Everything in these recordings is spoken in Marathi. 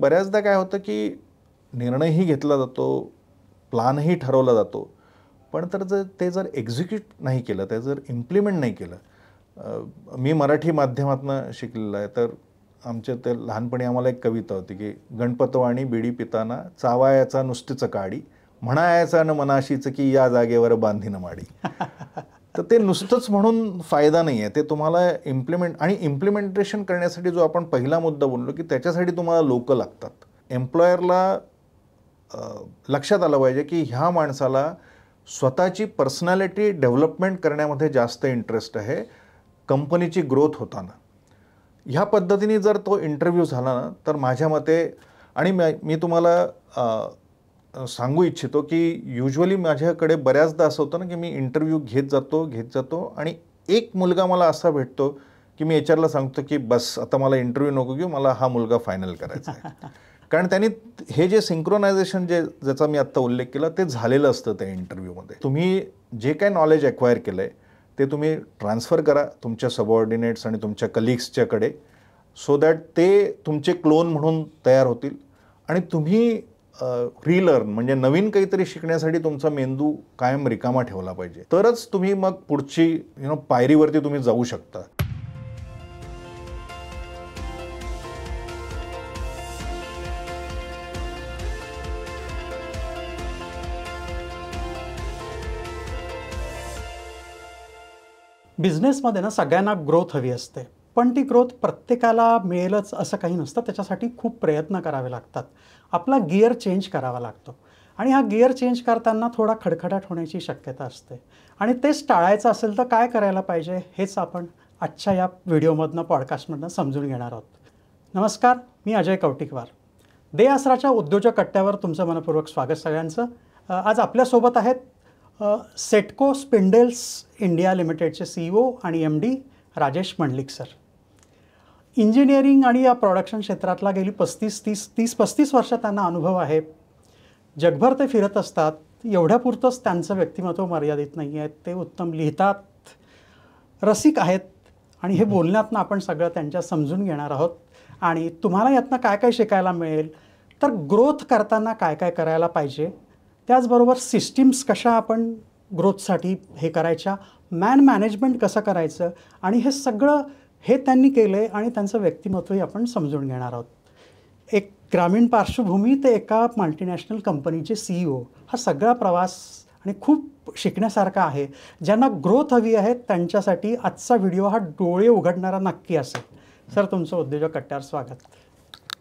बऱ्याचदा काय होतं की निर्णयही घेतला जातो, प्लानही ठरवला जातो, पण ते जर एक्झिक्यूट नाही केलं, ते जर इम्प्लिमेंट नाही केलं. मी मराठी माध्यमातून शिकलेलं आहे, तर आमच्या ते लहानपणी आम्हाला एक कविता होती की गणपतवाणी बिडी पिताना चावायाचा नुसतीच काडी, म्हणायाचा न मनाशीच की या जागेवर बांधीन माडी. तर ते नुसतंच म्हणून फायदा नाही आहे, ते तुम्हाला इम्प्लिमेंटेशन करण्यासाठी जो आपण पहिला मुद्दा बोललो की त्याच्यासाठी तुम्हाला लोक लागतात. एम्प्लॉयरला लक्षात आलं पाहिजे की ह्या माणसाला स्वतःची पर्सनॅलिटी डेव्हलपमेंट करण्यामध्ये जास्त इंटरेस्ट आहे कंपनीची ग्रोथ होताना. ह्या पद्धतीने जर तो इंटरव्ह्यू झाला ना, तर माझ्या मते, आणि मी तुम्हाला सांगू इच्छितो की युजली माझ्याकडे बऱ्याचदा असं होतं ना की मी इंटरव्ह्यू घेत जातो आणि एक मुलगा मला असा भेटतो की मी HR ला सांगतो की बस आता मला इंटरव्ह्यू नको घेऊ, मला हा मुलगा फायनल करायचा आहे. कारण त्यांनी हे जे सिंक्रोनायझेशन ज्याचा मी आत्ता उल्लेख केला ते झालेलं असतं त्या इंटरव्ह्यूमध्ये. तुम्ही जे काय नॉलेज ॲक्वायर केलं आहे ते तुम्ही ट्रान्सफर करा तुमच्या सबऑर्डिनेट्स आणि तुमच्या कलिग्सच्याकडे, सो दॅट ते तुमचे क्लोन म्हणून तयार होतील आणि तुम्ही रिलर्न म्हणजे नवीन काहीतरी शिकण्यासाठी तुमचा मेंदू कायम रिकामा ठेवला पाहिजे. तरच तुम्ही मग पुढची पायरीवरती तुम्ही जाऊ शकता. बिझनेसमध्ये ना सगळ्यांना ग्रोथ हवी असते, पण ती ग्रोथ प्रत्येकाला मिळेलच असं काही नसतं. त्याच्यासाठी खूप प्रयत्न करावे लागतात. आपला गिअर चेंज करावा लागतो आणि हा गिअर चेंज करताना थोडा खडखडाट होण्याची शक्यता असते आणि तेच टाळायचं असेल तर काय करायला पाहिजे हेच आपण आजच्या या व्हिडिओमधनं पॉडकास्टमधनं समजून घेणार आहोत. नमस्कार, मी अजय कौटिकवार. दे आसराच्या उद्योजक कट्ट्यावर तुमचं मनपूर्वक स्वागत सगळ्यांचं. आज आपल्यासोबत आहेत सेटको स्पिंडल्स इंडिया लिमिटेडचे CEO आणि MD Rajesh Mandlik sir. Engineering आणि या प्रोडक्शन क्षेत्रातला गेली 35 वर्ष त्यांना अनुभव आहे. जगभर ते फिरत असतात. एवढ्यापुरतंच त्यांचं व्यक्तिमत्व मर्यादित नाही आहे. ते उत्तम लिहितात, रसिक आहेत आणि हे बोलण्यातनं आपण सगळं त्यांच्या समजून घेणार आहोत. आणि तुम्हाला यातनं काय काय शिकायला मिळेल, तर ग्रोथ करताना काय काय करायला पाहिजे, त्याचबरोबर सिस्टीम्स कशा आपण ग्रोथसाठी हे करायच्या, मॅनेजमेंट कसं करायचं, आणि हे सगळं त्यांनी केलं आहे आणि त्यांचं व्यक्तिमत्वही आपण समजून घेणार आहोत. एक ग्रामीण पार्श्वभूमी ते एका मल्टीनॅशनल कंपनीचे CEO, हा सगळा प्रवास आणि खूप शिकण्यासारखा आहे. ज्यांना ग्रोथ हवी आहे त्यांच्यासाठी आजचा व्हिडिओ हा डोळे उघडणारा नक्की असेल. सर, तुमचं उद्योजक कट्ट्यावर स्वागत.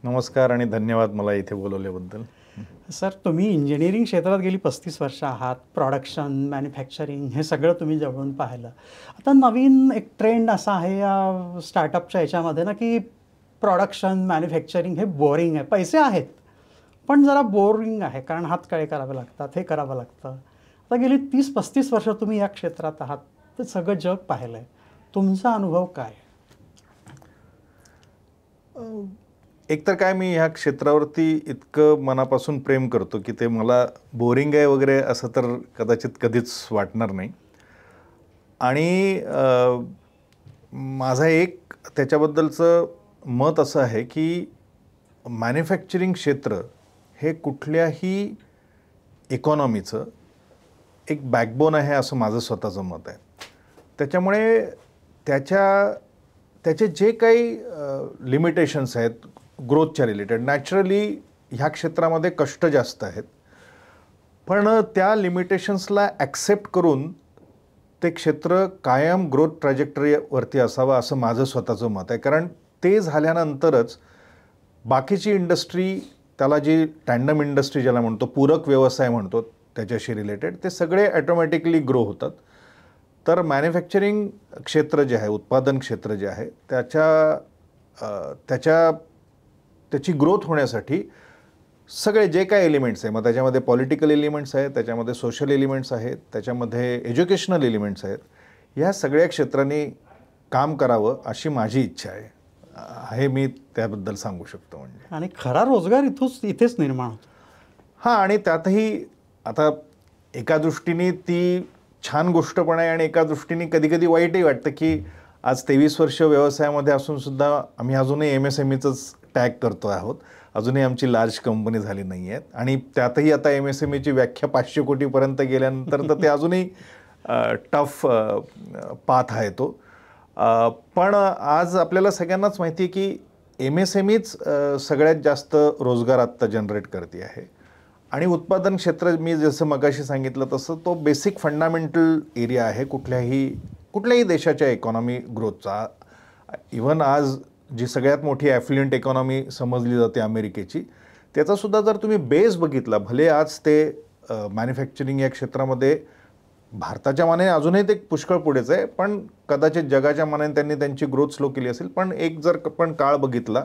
नमस्कार आणि धन्यवाद मला इथे बोलवल्याबद्दल. सर, तुम्ही इंजिनिअरिंग क्षेत्रात गेली 35 वर्ष आहात. प्रोडक्शन, मॅन्युफॅक्चरिंग हे सगळं तुम्ही जवळून पाहिलं. आता नवीन एक ट्रेंड असा आहे या स्टार्टअपच्या ह्याच्यामध्ये ना की प्रोडक्शन, मॅन्युफॅक्चरिंग हे बोरिंग आहे. पैसे आहेत पण जरा बोरिंग आहे, कारण हात काळे करावे लागतात, हे करावं लागतं. आता गेली 30-35 वर्ष तुम्ही या क्षेत्रात आहात, तर सगळं जग पाहिलं आहे. तुमचा अनुभव काय? एकतर काय, मी ह्या क्षेत्रावरती इतकं मनापासून प्रेम करतो की ते मला बोरिंग आहे वगैरे असं तर कदाचित कधीच वाटणार नाही. आणि माझं एक त्याच्याबद्दलचं मत असं आहे की मॅन्युफॅक्चरिंग क्षेत्र हे कुठल्याही इकॉनॉमीचं एक बॅकबोन आहे असं माझं स्वतःचं मत आहे. त्याच्यामुळे त्याचे जे काही लिमिटेशन्स आहेत ग्रोथच्या रिलेटेड, नॅचरली ह्या क्षेत्रामध्ये कष्ट जास्त आहेत, पण त्या लिमिटेशन्सला ॲक्सेप्ट करून ते क्षेत्र कायम ग्रोथ ट्रॅजेक्टरीवरती असावं असं माझं स्वतःचं मत आहे. कारण ते झाल्यानंतरच बाकीची इंडस्ट्री, त्याला जी टँडम इंडस्ट्री ज्याला म्हणतो, पूरक व्यवसाय म्हणतो त्याच्याशी रिलेटेड, ते सगळे ॲटोमॅटिकली ग्रो होतात. तर मॅन्युफॅक्चरिंग क्षेत्र जे आहे, उत्पादन क्षेत्र जे आहे, त्याची ग्रोथ होण्यासाठी सगळे जे काय एलिमेंट्स आहे, मग त्याच्यामध्ये पॉलिटिकल एलिमेंट्स आहेत, त्याच्यामध्ये सोशल एलिमेंट्स आहेत, त्याच्यामध्ये एज्युकेशनल एलिमेंट्स आहेत, ह्या सगळ्या क्षेत्रांनी काम करावं अशी माझी इच्छा आहे मी त्याबद्दल सांगू शकतो. म्हणजे आणि खरा रोजगार इथेच निर्माण होतो. हां, आणि त्यातही आता एका दृष्टीने ती छान गोष्ट पण आहे आणि एका दृष्टीने कधी कधी वाईटही वाटतं की आज 23 वर्ष व्यवसायामध्ये असून सुद्धा आम्ही अजूनही MSMEचंच टॅग करतो आहोत. अजूनही आमची लार्ज कंपनी झाली नाही आहेत आणि त्यातही आता MSMEची व्याख्या 500 कोटीपर्यंत गेल्यानंतर तर ते अजूनही टफ पाथ आहे तो. पण आज आपल्याला सगळ्यांनाच माहिती आहे की MSMEच सगळ्यात जास्त रोजगार आत्ता जनरेट करते आहे आणि उत्पादन क्षेत्र मी जसं मगाशी सांगितलं तसं तो बेसिक फंडामेंटल एरिया आहे कुठल्याही देशाच्या इकॉनॉमी ग्रोथचा. इव्हन आज जी सगळ्यात मोठी ॲफ्लुएंट इकॉनॉमी समजली जाते अमेरिकेची, त्याचासुद्धा जर तुम्ही बेस बघितला, भले आज ते मॅन्युफॅक्चरिंग या क्षेत्रामध्ये भारताच्या मानाने अजूनही ते पुष्कळ पुढेच आहे, पण कदाचित जगाच्या मानाने त्यांनी त्यांची ग्रोथ स्लो केली असेल. पण एक जर पण काळ बघितला,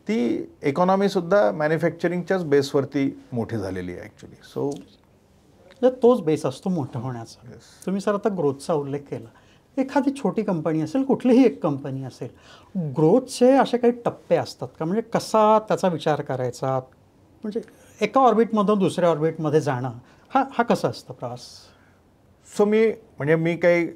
ती इकॉनॉमीसुद्धा मॅन्युफॅक्चरिंगच्याच बेसवरती मोठी झालेली आहे ॲक्च्युली. सो तोच बेस असतो मोठं होण्याचा. तुम्ही सर आता ग्रोथचा उल्लेख केला. एखादी छोटी कंपनी असेल, कुठलीही एक कंपनी असेल, ग्रोथचे असे काही टप्पे असतात का? म्हणजे कसा त्याचा विचार करायचा, म्हणजे एका ऑर्बिटमधून दुसऱ्या ऑर्बिटमध्ये जाणं हा कसा असतो प्रवास? सो मी काही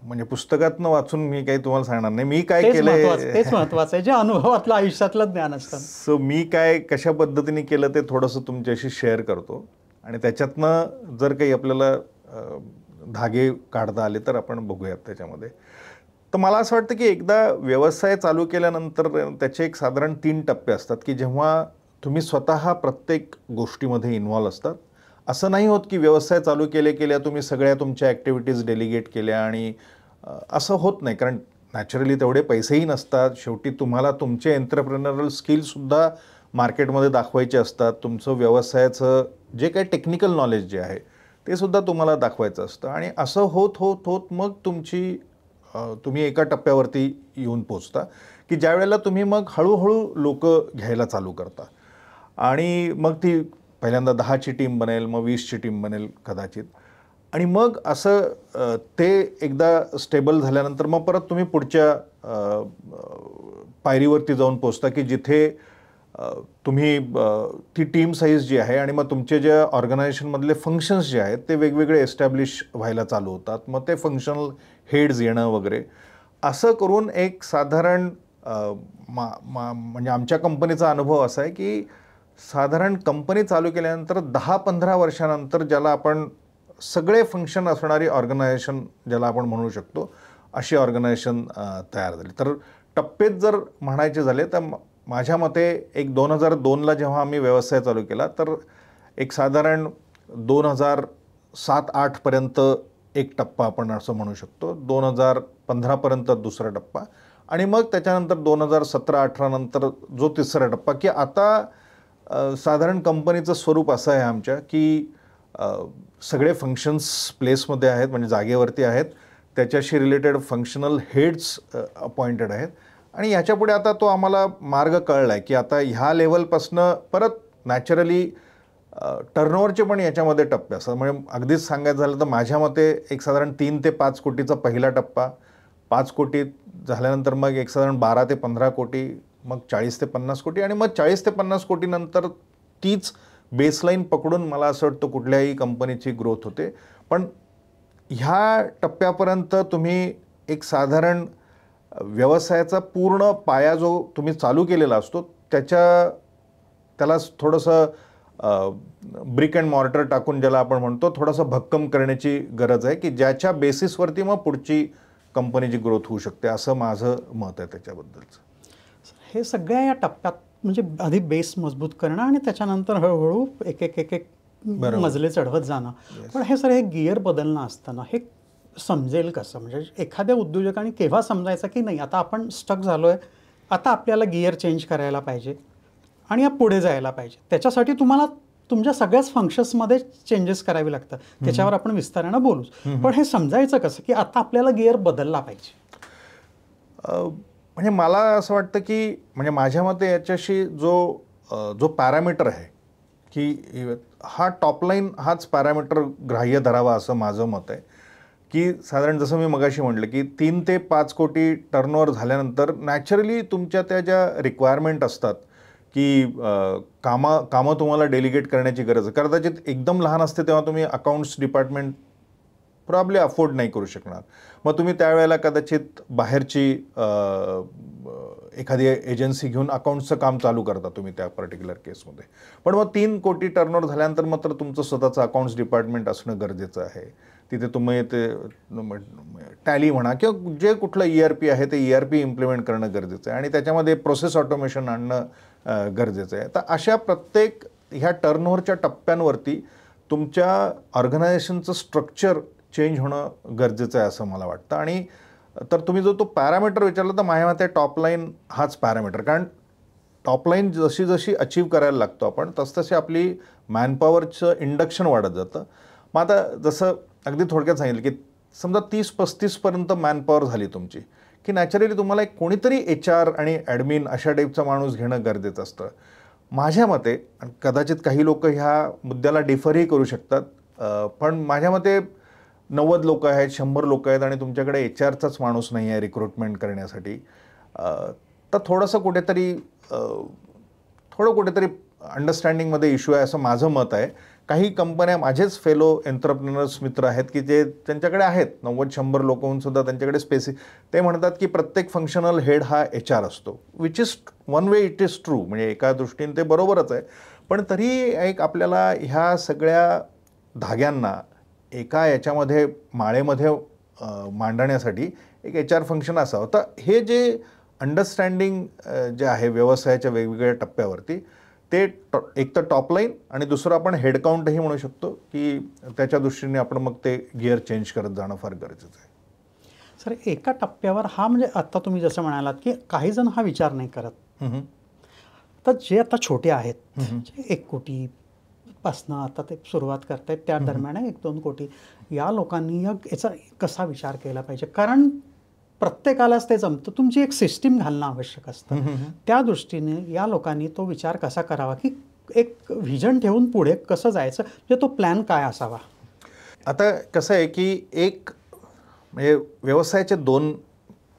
म्हणजे पुस्तकातनं वाचून मी काही तुम्हाला सांगणार नाही. मी काय केलं तेच महत्वाचं आहे, जे अनुभवातलं आयुष्यातलं ज्ञान असतं. सो मी काय कशा पद्धतीने केलं ते थोडंसं तुमच्याशी शेअर करतो आणि त्याच्यातनं जर काही आपल्याला धागे काढता आले तर आपण बघूयात त्याच्यामध्ये. तर मला असं वाटतं की एकदा व्यवसाय चालू केल्यानंतर त्याचे एक साधारण 3 टप्पे असतात की जेव्हा तुम्ही स्वतः प्रत्येक गोष्टीमध्ये इन्व्हॉल्व असतात. असं नाही होत की व्यवसाय चालू केल्या तुम्ही सगळ्या तुमच्या ॲक्टिव्हिटीज डेलिगेट केल्या आणि असं होत नाही, कारण नॅचरली तेवढे पैसेही नसतात. शेवटी तुम्हाला तुमचे एंटरप्रेनरल स्किलसुद्धा मार्केटमध्ये दाखवायचे असतात. तुमचं व्यवसायाचं जे काही टेक्निकल नॉलेज जे आहे ते सुद्धा तुम्हाला दाखवायचं असतं आणि असं होत होत होत मग तुम्ही एका टप्प्यावरती येऊन पोचता की ज्या वेळेला तुम्ही मग हळूहळू लोक घ्यायला चालू करता आणि मग ती पहिल्यांदा 10ची टीम बनेल, मग 20ची टीम बनेल कदाचित, आणि मग असं ते एकदा स्टेबल झाल्यानंतर मग परत तुम्ही पुढच्या पायरीवरती जाऊन पोचता की जिथे तुम्ही ती टीम साईज जी आहे आणि मग तुमचे जे ऑर्गनायझेशनमधले फंक्शन्स जे आहेत ते वेगवेगळे एस्टॅब्लिश व्हायला चालू होतात. मग ते फंक्शनल हेड्स येणं वगैरे असं करून एक साधारण म्हणजे आमच्या कंपनीचा अनुभव असा आहे की साधारण कंपनी चालू केल्यानंतर 10-15 वर्षानंतर ज्याला आपण सगळे फंक्शन असणारी ऑर्गनायझेशन ज्याला आपण म्हणू शकतो अशी ऑर्गनायझेशन तयार झाली. तर टप्पेच जर म्हणायचे झाले तर माझ्या मते एक 2002ला जेव्हा आम्ही व्यवसाय चालू केला तर एक साधारण 2007-08 पर्यंत एक टप्पा आपण असं म्हणू शकतो, 2015पर्यंत दुसरा टप्पा आणि मग त्याच्यानंतर 2017-18 नंतर जो तिसरा टप्पा की आता साधारण कंपनीचं स्वरूप असं आहे आमच्या की सगळे फंक्शन्स प्लेसमध्ये आहेत, म्हणजे जागेवरती आहेत, त्याच्याशी रिलेटेड फंक्शनल हेड्स अपॉइंटेड आहेत आणि ह्याच्यापुढे आता तो आम्हाला मार्ग कळला आहे की आता ह्या लेवलपासनं परत नॅचरली टर्नओव्हरचे पण याच्यामध्ये टप्पे असतात. म्हणजे अगदीच सांगायचं झालं तर माझ्या मते एक साधारण 3 ते 5 कोटीचा पहिला टप्पा, 5 कोटी झाल्यानंतर मग एक साधारण 12 ते 15 कोटी, मग 40 ते 50 कोटी आणि मग 40 ते 50 कोटीनंतर तीच बेसलाईन पकडून मला असं वाटतं कुठल्याही कंपनीची ग्रोथ होते. पण ह्या टप्प्यापर्यंत तुम्ही एक साधारण व्यवसायाचा पूर्ण पाया जो तुम्ही चालू केलेला असतो त्याला थोडंसं ब्रिक अँड मॉर्टर टाकून ज्याला आपण म्हणतो थोडंसं भक्कम करण्याची गरज आहे की ज्याच्या बेसिसवरती मग पुढची कंपनीची ग्रोथ होऊ शकते, असं माझं मत आहे त्याच्याबद्दलचं. हे सगळ्या या टप्प्यात म्हणजे आधी बेस मजबूत करणं आणि त्याच्यानंतर हळूहळू एक एक एक एक मजले चढवत जाणं. पण हे सर हे गिअर बदलणं असताना हे समजेल कसं? म्हणजे एखाद्या उद्योजकाने केव्हा समजायचं की नाही आता आपण स्टक झालो आहे, आता आपल्याला गिअर चेंज करायला पाहिजे आणि या पुढे जायला पाहिजे. त्याच्यासाठी तुम्हाला तुमच्या सगळ्याच फंक्शन्समध्ये चेंजेस करावे लागतात. त्याच्यावर आपण विस्तारानं बोलूच. पण हे समजायचं कसं की आता आपल्याला गिअर बदलला पाहिजे? म्हणजे मला असं वाटतं की म्हणजे माझ्या मते याच्याशी जो पॅरामीटर आहे की हा टॉपलाईन हाच पॅरामीटर ग्राह्य धरावा असं माझं मत आहे की साधारण जसं मी मगाशी म्हटलं की 3 ते 5 कोटी टर्नओव्हर झाल्यानंतर नॅचरली तुमच्या त्या ज्या रिक्वायरमेंट असतात की कामं तुम्हाला डेलिगेट करण्याची गरज आहे. कदाचित एकदम लहान असते तेव्हा तुम्ही अकाउंट्स डिपार्टमेंट प्रॉब्ली अफोर्ड नाही करू शकणार. मग तुम्ही त्यावेळेला कदाचित बाहेरची एखादी एजन्सी घेऊन अकाउंट्सचं काम चालू करता तुम्ही त्या पर्टिक्युलर केसमध्ये. पण मग 3 कोटी टर्नओव्हर झाल्यानंतर मात्र तुमचं स्वतःचं अकाउंट्स डिपार्टमेंट असणं गरजेचं आहे. तिथे तुम्ही ते टॅली म्हणा किंवा जे कुठलं ERP आहे ते ERP इम्प्लिमेंट करणं गरजेचं आहे आणि त्याच्यामध्ये प्रोसेस ऑटोमेशन आणणं गरजेचं आहे. तर अशा प्रत्येक ह्या टर्नओव्हरच्या टप्प्यांवरती तुमच्या ऑर्गनायझेशनचं स्ट्रक्चर चेंज होणं गरजेचं आहे असं मला वाटतं. आणि तर तुम्ही जो तो पॅरामीटर विचारला तर माझ्या मते टॉपलाईन हाच पॅरामीटर, कारण टॉपलाईन जशी जशी अचीव करायला लागतो आपण तसतशी आपली मॅनपॉवरचं इंडक्शन वाढत जातं. मग आता जसं अगदी थोडक्यात सांगितलं की समजा 30-35पर्यंत मॅनपॉवर झाली तुमची की नॅचरली तुम्हाला एक कोणीतरी HR आणि ॲडमिन अशा टाईपचा माणूस घेणं गरजेचं असतं माझ्या मते. कदाचित काही लोक ह्या मुद्द्याला डिफरही करू शकतात, पण माझ्या मते 90 लोक आहेत, 100 लोक आहेत आणि तुमच्याकडे HRचाच माणूस नाही आहे रिक्रुटमेंट करण्यासाठी, तर थोडंसं कुठेतरी अंडरस्टँडिंगमध्ये इश्यू आहे असं माझं मत आहे. काही कंपन्या माझेच फेलो एंटरप्रेनर्स मित्र आहेत की जे त्यांच्याकडे आहेत 90-100 लोक सुद्धा त्यांच्याकडे ते म्हणतात की प्रत्येक फंक्शनल हेड हा HR असतो, which is one way it is true, म्हणजे एका दृष्टीने ते बरोबरच आहे. पण तरी एक आपल्याला ह्या सगळ्या धाग्यांना एका याच्यामध्ये माळेमध्ये मांडण्यासाठी एक HR फंक्शन असावं. तर हे जे अंडरस्टँडिंग जे आहे व्यवसायाच्या वेगवेगळ्या टप्प्यावरती ते एक तर टॉपलाईन आणि दुसरं आपण हेडकाउंटही म्हणू शकतो की त्याच्या दृष्टीने आपण मग ते गिअर चेंज करत जाणं फार गरजेचं आहे. सर, एका टप्प्यावर हा म्हणजे आता तुम्ही जसं म्हणालात की काही जण हा विचार नाही करत, तर जे आता छोटे आहेत, जे 1 कोटी पासनं आता ते सुरुवात करतायत, त्या दरम्यान 1-2 कोटी या लोकांनी याचा कसा विचार केला पाहिजे? कारण प्रत्येकालाच ते जमतं, तुमची एक सिस्टीम घालणं आवश्यक असतं. त्या दृष्टीने या लोकांनी तो विचार कसा करावा की एक व्हिजन ठेवून पुढे कसं जायचं, म्हणजे तो प्लॅन काय असावा? आता कसं आहे की एक म्हणजे व्यवसायाचे 2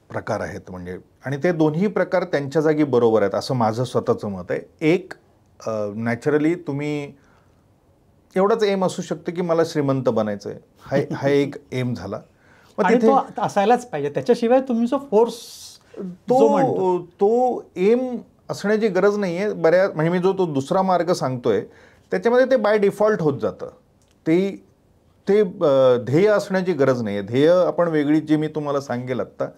प्रकार आहेत, म्हणजे आणि ते दोन्ही प्रकार त्यांच्या जागी बरोबर आहेत असं माझं स्वतःचं मत आहे. एक नॅचरली तुम्ही एवढंच एम असू शकतं की मला श्रीमंत बनायचं आहे, हा एक एम झाला. आणि तो असायलाच पाहिजे, त्याच्याशिवाय तुम्ही जो फोर्स तो एम असण्याची गरज नाही आहे. म्हणजे मी जो तो दुसरा मार्ग सांगतोय त्याच्यामध्ये ते बाय डिफॉल्ट होत जातं. ते ध्येय असण्याची गरज नाही आहे. ध्येय आपण वेगळी जी मी तुम्हाला सांगेल आत्ता,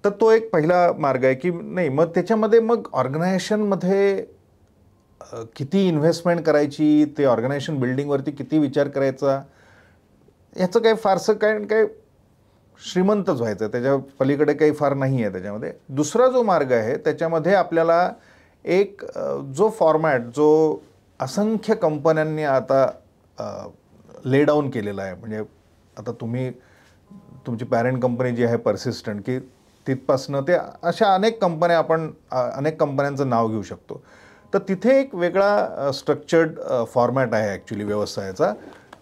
तर तो एक पहिला मार्ग आहे की नाही मग त्याच्यामध्ये मग ऑर्गनायझेशनमध्ये किती इन्व्हेस्टमेंट करायची, ते ऑर्गनायझेशन बिल्डिंगवरती किती विचार करायचा, याचं काही फारसं काय श्रीमंतच व्हायचं, त्याच्या पलीकडे काही फार नाही आहे त्याच्यामध्ये. दुसरा जो मार्ग आहे त्याच्यामध्ये आपल्याला एक जो फॉर्मॅट जो असंख्य कंपन्यांनी आता ले डाऊन केलेला आहे, म्हणजे आता तुमची पॅरेंट कंपनी जी आहे पर्सिस्टंट, की तिथपासनं ते अशा अनेक कंपन्यांचं नाव घेऊ शकतो. तर तिथे एक वेगळा स्ट्रक्चर्ड फॉर्मॅट आहे ॲक्च्युली व्यवसायाचा.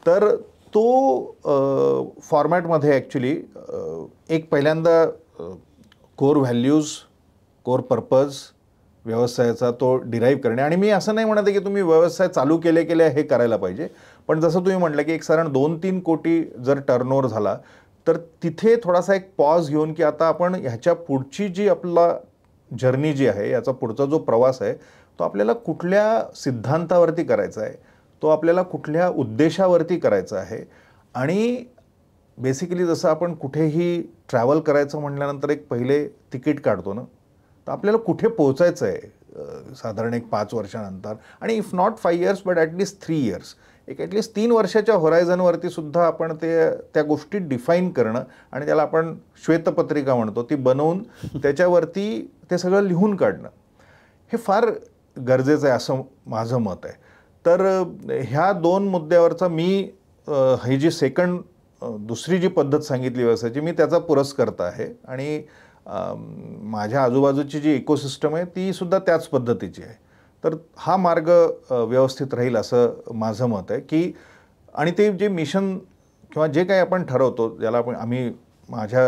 तर तो फॉर्मॅटमध्ये ॲक्च्युली एक पहिल्यांदा कोर व्हॅल्यूज, कोर पर्पज व्यवसायाचा तो डिराईव्ह करणे. आणि मी असं नाही म्हणत आहे की तुम्ही व्यवसाय चालू केले हे करायला पाहिजे, पण जसं तुम्ही म्हटलं की एक साधारण 2-3 कोटी जर टर्नओव्हर झाला तर तिथे थोडासा एक पॉज घेऊन की आता आपण ह्याच्या पुढची जी आपला जर्नी जी आहे, याचा पुढचा जो प्रवास आहे तो आपल्याला कुठल्या सिद्धांतावरती करायचा आहे, तो आपल्याला कुठल्या उद्देशावरती करायचा आहे. आणि बेसिकली जसं आपण कुठेही ट्रॅव्हल करायचं म्हटल्यानंतर एक पहिले तिकीट काढतो ना, तर आपल्याला कुठे पोहोचायचं आहे साधारण एक 5 वर्षानंतर, आणि if not 5 years but at least 3 years, एक ॲटलिस्ट 3 वर्षाच्या होरायझनवरती सुद्धा आपण त्या गोष्टी डिफाईन करणं आणि त्याला आपण श्वेतपत्रिका म्हणतो ती बनवून त्याच्यावरती ते सगळं लिहून काढणं हे फार गरजेचं आहे असं माझं मत आहे. तर ह्या 2 मुद्द्यावरचा मी ही जी दुसरी जी पद्धत सांगितली व्यवसायाची, मी त्याचा पुरस्कर्ता आहे. आणि माझ्या आजूबाजूची जी इकोसिस्टम आहे ती सुद्धा त्याच पद्धतीची आहे. तर हा मार्ग व्यवस्थित राहील असं माझं मत आहे. की आणि ते जे मिशन किंवा जे काही आपण ठरवतो, ज्याला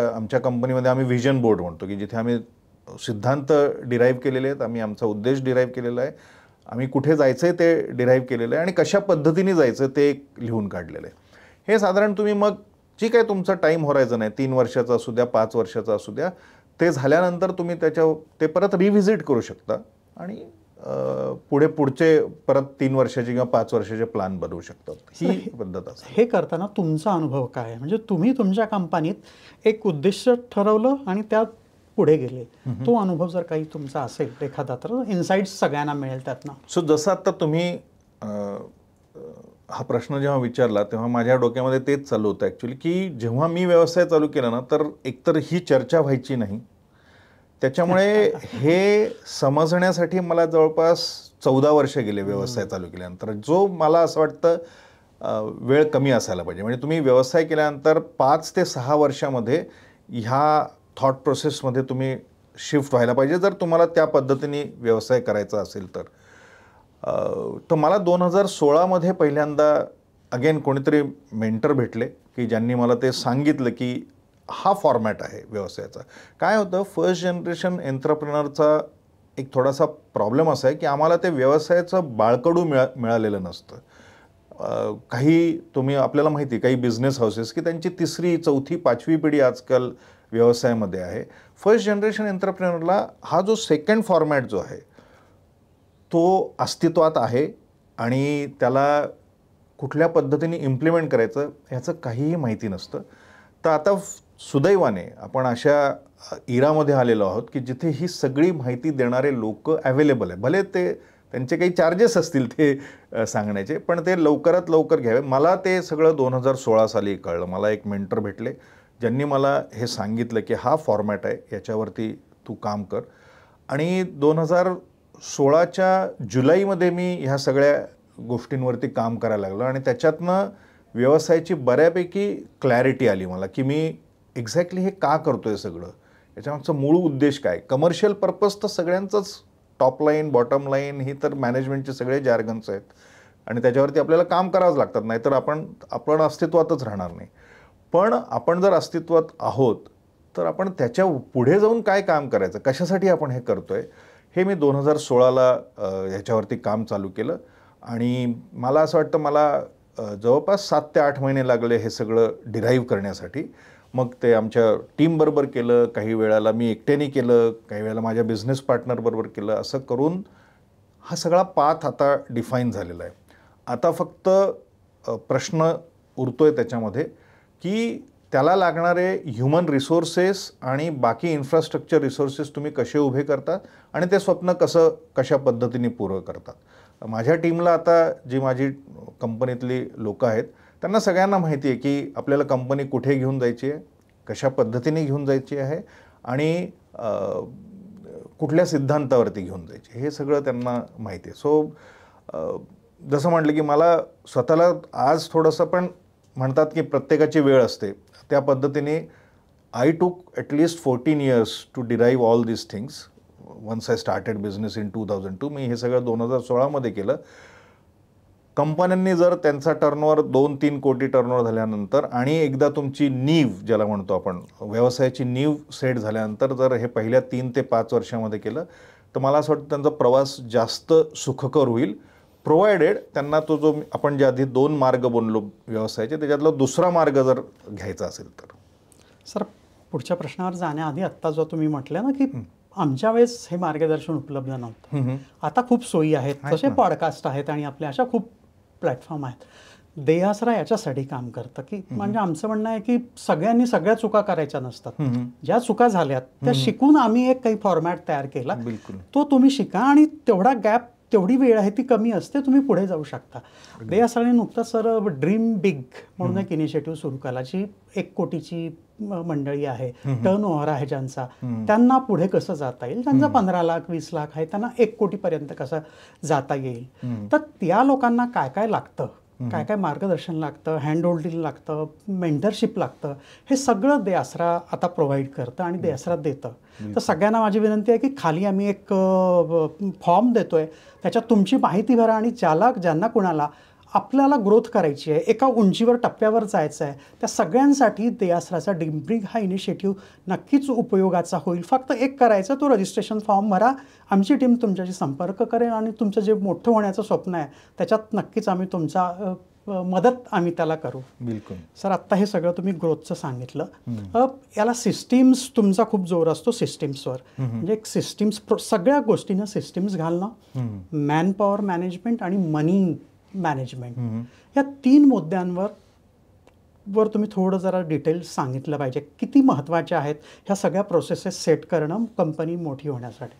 आमच्या कंपनीमध्ये आम्ही व्हिजन बोर्ड म्हणतो, की जिथे आम्ही सिद्धांत डिराईव्ह केलेले आहेत, आम्ही आमचा उद्देश डिराईव्ह केलेला आहे, आम्ही कुठे जायचं आहे ते डिराईव्ह केलेलं आहे आणि कशा पद्धतीने जायचं ते लिहून काढलेलं आहे. हे साधारण तुम्ही मग जी काय तुमचा टाईम होरायझन आहे, 3 वर्षाचा असू द्या, 5 वर्षाचा असू द्या, ते झाल्यानंतर तुम्ही ते परत रिव्हिजिट करू शकता आणि पुढचे परत 3 वर्षाचे किंवा 5 वर्षाचे प्लॅन बनवू शकतात. ही पद्धत असते. हे करताना तुमचा अनुभव काय आहे? म्हणजे तुम्ही तुमच्या कंपनीत एक उद्दिष्ट ठरवलं आणि त्यात पुढे गेले, तो अनुभव जर काही तुमचा असेल एखादा तर इन्साइट्स सगळ्यांना मिळेल त्यातनं. सो जसं आता तुम्ही हा प्रश्न जेव्हा विचारला तेव्हा माझ्या डोक्यामध्ये तेच चालू होतं ॲक्च्युली, की जेव्हा मी व्यवसाय चालू केला ना, तर एकतर ही चर्चा व्हायची नाही. त्याच्यामुळे हे समजण्यासाठी मला जवळपास 14 वर्ष गेले व्यवसाय चालू केल्यानंतर, जो मला असं वाटतं वेळ कमी असायला पाहिजे. म्हणजे तुम्ही व्यवसाय केल्यानंतर 5 ते 6 वर्षामध्ये ह्या थॉट प्रोसेसमध्ये तुम्ही शिफ्ट व्हायला पाहिजे, जर तुम्हाला त्या पद्धतीने व्यवसाय करायचा असेल तर. तर मला 2016मध्ये पहिल्यांदा अगेन कोणीतरी मेंटर भेटले, की ज्यांनी मला ते सांगितलं की हा फॉर्मॅट आहे व्यवसायाचा. काय होतं, फर्स्ट जनरेशन एंटरप्रेनरचा एक थोडासा प्रॉब्लेम असा आहे की आम्हाला ते व्यवसायाचं बाळकडू मिळालेलं नसतं. आपल्याला माहिती आहे काही बिझनेस हाऊसेस की त्यांची 3री, 4थी, 5वी पिढी आजकाल व्यवसायामध्ये आहे. फर्स्ट जनरेशन एंटरप्रेनरला हा जो सेकंड फॉर्मॅट जो आहे तो अस्तित्वात आहे आणि त्याला कुठल्या पद्धतीने इम्प्लिमेंट करायचं ह्याचं काहीही माहिती नसतं. तर आता सुदैवाने आपण अशा इरामध्ये आलेलो आहोत की जिथे ही सगळी माहिती देणारे लोक अवेलेबल आहे. भले त्यांचे काही चार्जेस असतील ते सांगण्याचे, पण ते लवकरात लवकर घ्यावे. मला ते सगळं 2016 साली कळलं. मला एक मेंटर भेटले ज्यांनी मला हे सांगितलं की हा फॉर्मॅट आहे, याच्यावरती तू काम कर. आणि 2016च्या जुलैमध्ये मी ह्या सगळ्या गोष्टींवरती काम करायला लागलो आणि त्याच्यातनं व्यवसायाची बऱ्यापैकी क्लॅरिटी आली मला की मी एक्झॅक्टली हे का करतोय सगळं, याच्यामागचा मूळ उद्देश काय. कमर्शियल पर्पज तर सगळ्यांचंच, टॉप लाईन, बॉटम लाईन, ही तर मॅनेजमेंटचे सगळे जार्गन्स आहेत आणि त्याच्यावरती आपल्याला काम करावंच लागतात, नाहीतर आपण अस्तित्वातच राहणार नाही. पण आपण जर अस्तित्वात आहोत तर आपण त्याच्या पुढे जाऊन काय काम करायचं, कशासाठी आपण हे करतोय, हे मी 2016ला ह्याच्यावरती काम चालू केलं. आणि मला असं वाटतं मला जवळपास 7 ते 8 महिने लागले हे सगळं डिराईव्ह करण्यासाठी. मग ते आमच्या टीमबरोबर केलं, काही वेळेला मी एकट्याने केलं, काही वेळेला माझ्या बिझनेस पार्टनरबरोबर केलं. असं करून हा सगळा पाथ आता डिफाईन झालेला आहे. आता फक्त प्रश्न उरतोय त्याच्यामध्ये की त्याला लागणारे ह्युमन रिसोर्सेस आणि बाकी इन्फ्रास्ट्रक्चर रिसोर्सेस तुम्ही कसे उभे करतात आणि ते स्वप्न कशा पद्धतीने पूर्ण करतात. माझ्या टीमला आता जी माझी कंपनीतली लोकं आहेत त्यांना सगळ्यांना माहिती आहे की आपल्याला कंपनी कुठे घेऊन जायची आहे, कशा पद्धतीने घेऊन जायची आहे आणि कुठल्या सिद्धांतावरती घेऊन जायची, हे सगळं त्यांना माहिती आहे. सो जसं म्हटलं की मला स्वतःला आज थोडंसं, पण म्हणतात की प्रत्येकाची वेळ असते, त्या पद्धतीने I took at least 14 years to derive all these things. Once I started business in 2002, मी हे सगळं 2016मध्ये केलं. कंपन्यांनी जर त्यांचा टर्नओव्हर 2-3 कोटी टर्नओव्हर झाल्यानंतर आणि एकदा तुमची नीव, ज्याला म्हणतो आपण व्यवसायाची नीव सेट झाल्यानंतर जर हे पहिल्या 3 ते 5 वर्षामध्ये केलं तर मला असं वाटतं त्यांचा प्रवास जास्त सुखकर होईल, प्रोव्हायडेड त्यांना तो जो आपण ज्या आधी 2 मार्ग बनलो व्यवसायाचे त्याच्यातला दुसरा मार्ग जर घ्यायचा असेल तर. सर, पुढच्या प्रश्नावर जाण्याआधी आत्ता जो तुम्ही म्हटलं ना की आमच्या वेळेस हे मार्गदर्शन उपलब्ध नव्हतं, आता खूप सोयी आहेत, तसे पॉडकास्ट आहेत आणि आपल्या अशा खूप प्लॅटफॉर्म आहेत. देहासरा याच्यासाठी काम करतं की म्हणजे आमचं म्हणणं आहे की सगळ्यांनी सगळ्या चुका करायच्या नसतात. ज्या चुका झाल्यात त्या शिकून आम्ही एक काही फॉर्मॅट तयार केला, तो तुम्ही शिका आणि तेवढा गॅप, तेवढी वेळ आहे ती कमी असते, तुम्ही पुढे जाऊ शकता. देहासराने नुकताच सर ड्रीम बिग म्हणून एक इनिशिएटिव्ह सुरू केला, जी 1 कोटीची मंडळी आहे, टर्नओव्हर आहे ज्यांचा, त्यांना पुढे कसं जाता येईल, ज्यांचा 15 लाख 20 लाख आहे त्यांना 1 कोटीपर्यंत कसं जाता येईल. तर त्या लोकांना काय काय लागतं, काय काय मार्गदर्शन लागतं, हँड होल्डिंग लागतं, मेंटरशिप लागतं, हे सगळं देहासरा आता प्रोव्हाइड करतं आणि देहासरा देतं. तर सगळ्यांना माझी विनंती आहे की खाली आम्ही एक फॉर्म देतोय, त्याच्यात तुमची माहिती भरा आणि ज्यांना कुणाला आपल्याला ग्रोथ करायची आहे, एका उंचीवर टप्प्यावर जायचं आहे, त्या सगळ्यांसाठी देहासराचा ड्रीम बिग हा इनिशिएटिव्ह नक्कीच उपयोगाचा होईल. फक्त एक करायचं, तो रजिस्ट्रेशन फॉर्म भरा, आमची टीम तुमच्याशी संपर्क करेल आणि तुमचं जे मोठं होण्याचं स्वप्न आहे त्याच्यात नक्कीच आम्ही तुमचा मदत आम्ही त्याला करू. बिलकुल सर आत्ता हे सगळं तुम्ही ग्रोथचं सांगितलं. याला सिस्टीम्स तुमचा खूप जोर असतो सिस्टीम्सवर. म्हणजे एक सिस्टीम्स सगळ्या गोष्टींना सिस्टीम्स घालणं, मॅन पॉवर मॅनेजमेंट आणि मनी मॅनेजमेंट या 3 मुद्द्यांवर तुम्ही थोडं जरा डिटेल्स सांगितलं पाहिजे. किती महत्त्वाचे आहेत ह्या सगळ्या प्रोसेसेस सेट करणं कंपनी मोठी होण्यासाठी?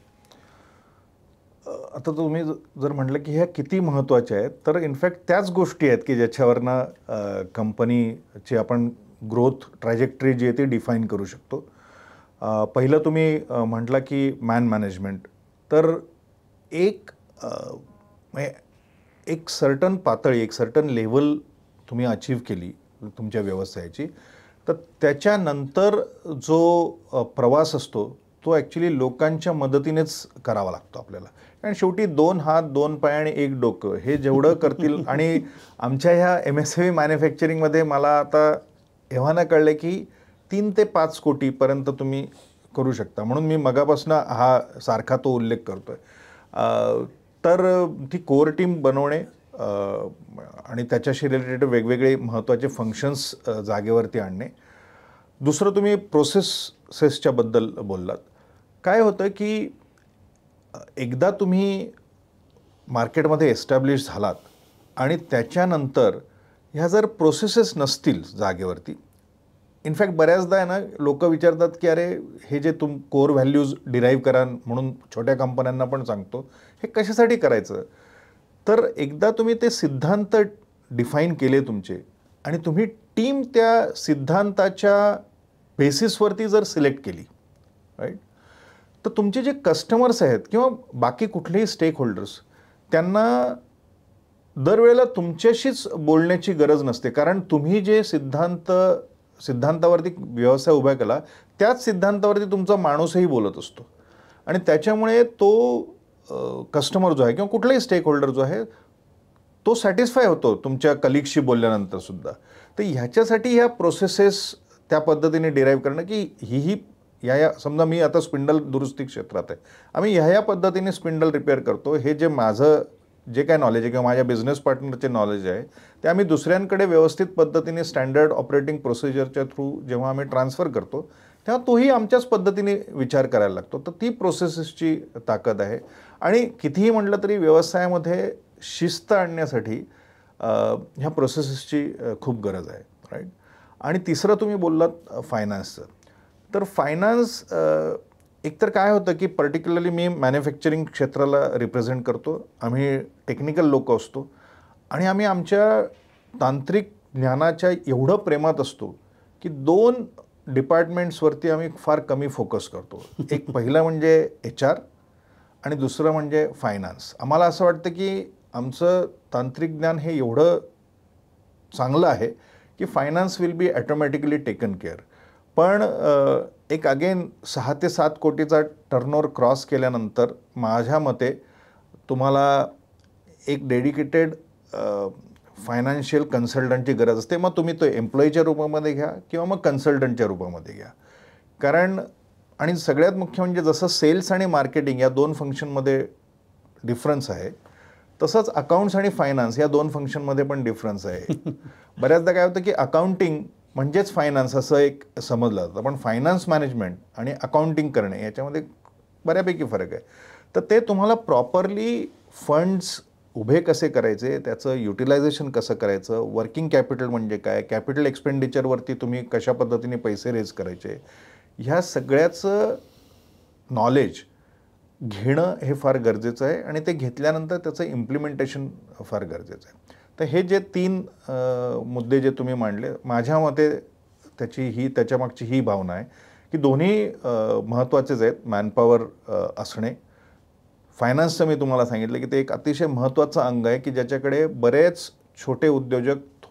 आता तुम्ही जर म्हटलं की ह्या किती महत्त्वाच्या आहेत, तर इनफॅक्ट त्याच गोष्टी आहेत की ज्याच्यावरनं कंपनीची आपण ग्रोथ ट्रॅजेक्टरी जी आहे ती डिफाईन करू शकतो. पहिलं तुम्ही म्हटलं की मॅन मॅनेजमेंट. तर एक सर्टन पातळी, एक सर्टन लेवल तुम्ही अचीव्ह केली तुमच्या व्यवसायाची, तर त्याच्यानंतर जो प्रवास असतो तो ॲक्च्युली लोकांच्या मदतीनेच करावा लागतो आपल्याला. कारण शेवटी 2 हात 2 पाय आणि 1 डोकं हे जेवढं करतील आणि आमच्या ह्या MSME मॅन्युफॅक्चरिंगमध्ये मला आता एव्हाना कळलं की 3 ते 5 कोटीपर्यंत तुम्ही करू शकता. म्हणून मी मगापासून हा सारखा तो उल्लेख करतोय. तर ती कोर टीम बनवणे आणि त्याच्याशी रिलेटेड वेगवेगळे महत्त्वाचे फंक्शन्स जागेवरती आणणे. दुसरं तुम्ही प्रोसेसेसच्या बद्दल बोललात. काय होतं की एकदा तुम्ही मार्केटमध्ये एस्टॅब्लिश झालात आणि त्याच्यानंतर ह्या जर प्रोसेसेस नसतील जागेवरती, इनफॅक्ट बऱ्याचदा आहे ना लोक विचारतात की अरे हे जे कोर व्हॅल्यूज डिराईव्ह करा म्हणून छोट्या कंपन्यांना पण सांगतो, हे कशासाठी करायचं? तर एकदा तुम्ही ते सिद्धांत डिफाईन केले तुमचे आणि तुम्ही टीम त्या सिद्धांताच्या बेसिसवरती जर सिलेक्ट केली, राईट, तर तुमचे जे कस्टमर्स आहेत किंवा बाकी कुठलेही स्टेक होल्डर्स, त्यांना दरवेळेला तुमच्याशीच बोलण्याची गरज नसते. कारण तुम्ही जे सिद्धांतावरती व्यवसाय उभा केला त्याच सिद्धांतावरती तुमचा माणूसही बोलत असतो आणि त्याच्यामुळे तो कस्टमर जो आहे किंवा कुठलाही स्टेक होल्डर जो आहे तो सॅटिस्फाय होतो तुमच्या कलिगशी बोलल्यानंतर सुद्धा. तर ह्याच्यासाठी ह्या प्रोसेसेस त्या पद्धतीने डिराईव्ह करणं की ही या समजा मी आता स्पिंडल दुरुस्ती क्षेत्रात आहे, आम्ही ह्या पद्धतीने स्पिंडल रिपेअर करतो, हे जे माझं जे काय नॉलेज आहे किंवा माझ्या बिझनेस पार्टनरचे नॉलेज आहे ते आम्ही दुसऱ्यांकडे व्यवस्थित पद्धतीने स्टँडर्ड ऑपरेटिंग प्रोसिजरच्या थ्रू जेव्हा आम्ही ट्रान्सफर करतो तेव्हा तोही आमच्याच पद्धतीने विचार करायला लागतो. तर ती प्रोसेसेसची ताकद आहे. आणि कितीही म्हटलं तरी व्यवसायामध्ये शिस्त आणण्यासाठी ह्या प्रोसेसेसची खूप गरज आहे, राईट. आणि तिसरं तुम्ही बोललात फायनान्सचं. तर फायनान्स एकतर काय होतं की पर्टिक्युलरली मी मॅन्युफॅक्चरिंग क्षेत्राला रिप्रेझेंट करतो. आम्ही टेक्निकल लोक असतो आणि आम्ही आमच्या तांत्रिक ज्ञानाच्या एवढं प्रेमात असतो की 2 डिपार्टमेंट्सवरती आम्ही फार कमी फोकस करतो. एक पहिलं म्हणजे HR आणि दुसरं म्हणजे फायनान्स. आम्हाला असं वाटतं की आमचं तांत्रिक ज्ञान हे एवढं चांगलं आहे की finance will be automatically taken care. पण एक अगेन 6 ते 7 कोटीचा टर्नओव्हर क्रॉस केल्यानंतर माझ्या मते तुम्हाला एक डेडिकेटेड फायनान्शियल कन्सल्टंटची गरज असते. मग तुम्ही तो एम्प्लॉईच्या रूपामध्ये घ्या किंवा मग कन्सल्टंटच्या रूपामध्ये घ्या. कारण आणि सगळ्यात मुख्य म्हणजे जसं सेल्स आणि मार्केटिंग या 2 फंक्शनमध्ये डिफरन्स आहे, तसंच अकाउंट्स आणि फायनान्स या 2 फंक्शनमध्ये पण डिफरन्स आहे. बऱ्याचदा काय होतं की अकाउंटिंग म्हणजेच फायनान्स असं एक समजलं जातं, पण फायनान्स मॅनेजमेंट आणि अकाउंटिंग करणे याच्यामध्ये बऱ्यापैकी फरक आहे. तर ते तुम्हाला प्रॉपरली फंड्स उभे कसे करायचे, त्याचं युटिलायझेशन कसं करायचं, वर्किंग कॅपिटल म्हणजे काय, कॅपिटल एक्सपेंडिचरवरती तुम्ही कशा पद्धतीने पैसे रेज करायचे, ह्या सगळ्याचं नॉलेज घेणं हे फार गरजेचं आहे आणि ते घेतल्यानंतर त्याचं इम्प्लिमेंटेशन फार गरजेचं आहे. तर हे जे 3 मुद्दे जे तुम्ही मांडले, माझ्या मते त्याच्यामागची ही भावना आहे की दोन्ही महत्त्वाचेच आहेत. मॅनपॉवर असणे, फायनान्सचं मी तुम्हाला सांगितलं की ते एक अतिशय महत्त्वाचं अंग आहे की ज्याच्याकडे बरेच छोटे उद्योजक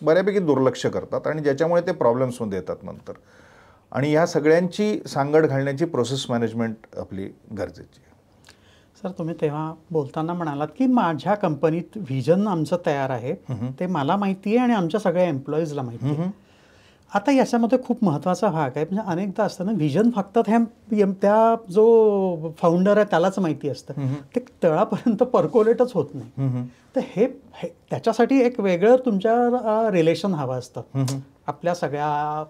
बऱ्यापैकी दुर्लक्ष करतात आणि ज्याच्यामुळे ते प्रॉब्लेम्समध्ये येतात नंतर. आणि ह्या सगळ्यांची सांगड घालण्याची प्रोसेस मॅनेजमेंट आपली गरजेची आहे. सर तुम्ही तेव्हा बोलताना म्हणालात की माझ्या कंपनीत व्हिजन आमचं तयार आहे, ते मला माहिती आहे आणि आमच्या सगळ्या एम्प्लॉईजला माहिती आहे. आता याच्यामध्ये खूप महत्त्वाचा भाग आहे, म्हणजे अनेकदा असतं ना, व्हिजन फक्त त्या जो फाउंडर आहे त्यालाच माहिती असतं, ते तळापर्यंत पर्कोलेटच होत नाही. तर हे त्याच्यासाठी एक वेगळं तुमच्या रिलेशन हवं असतं आपल्या सगळ्या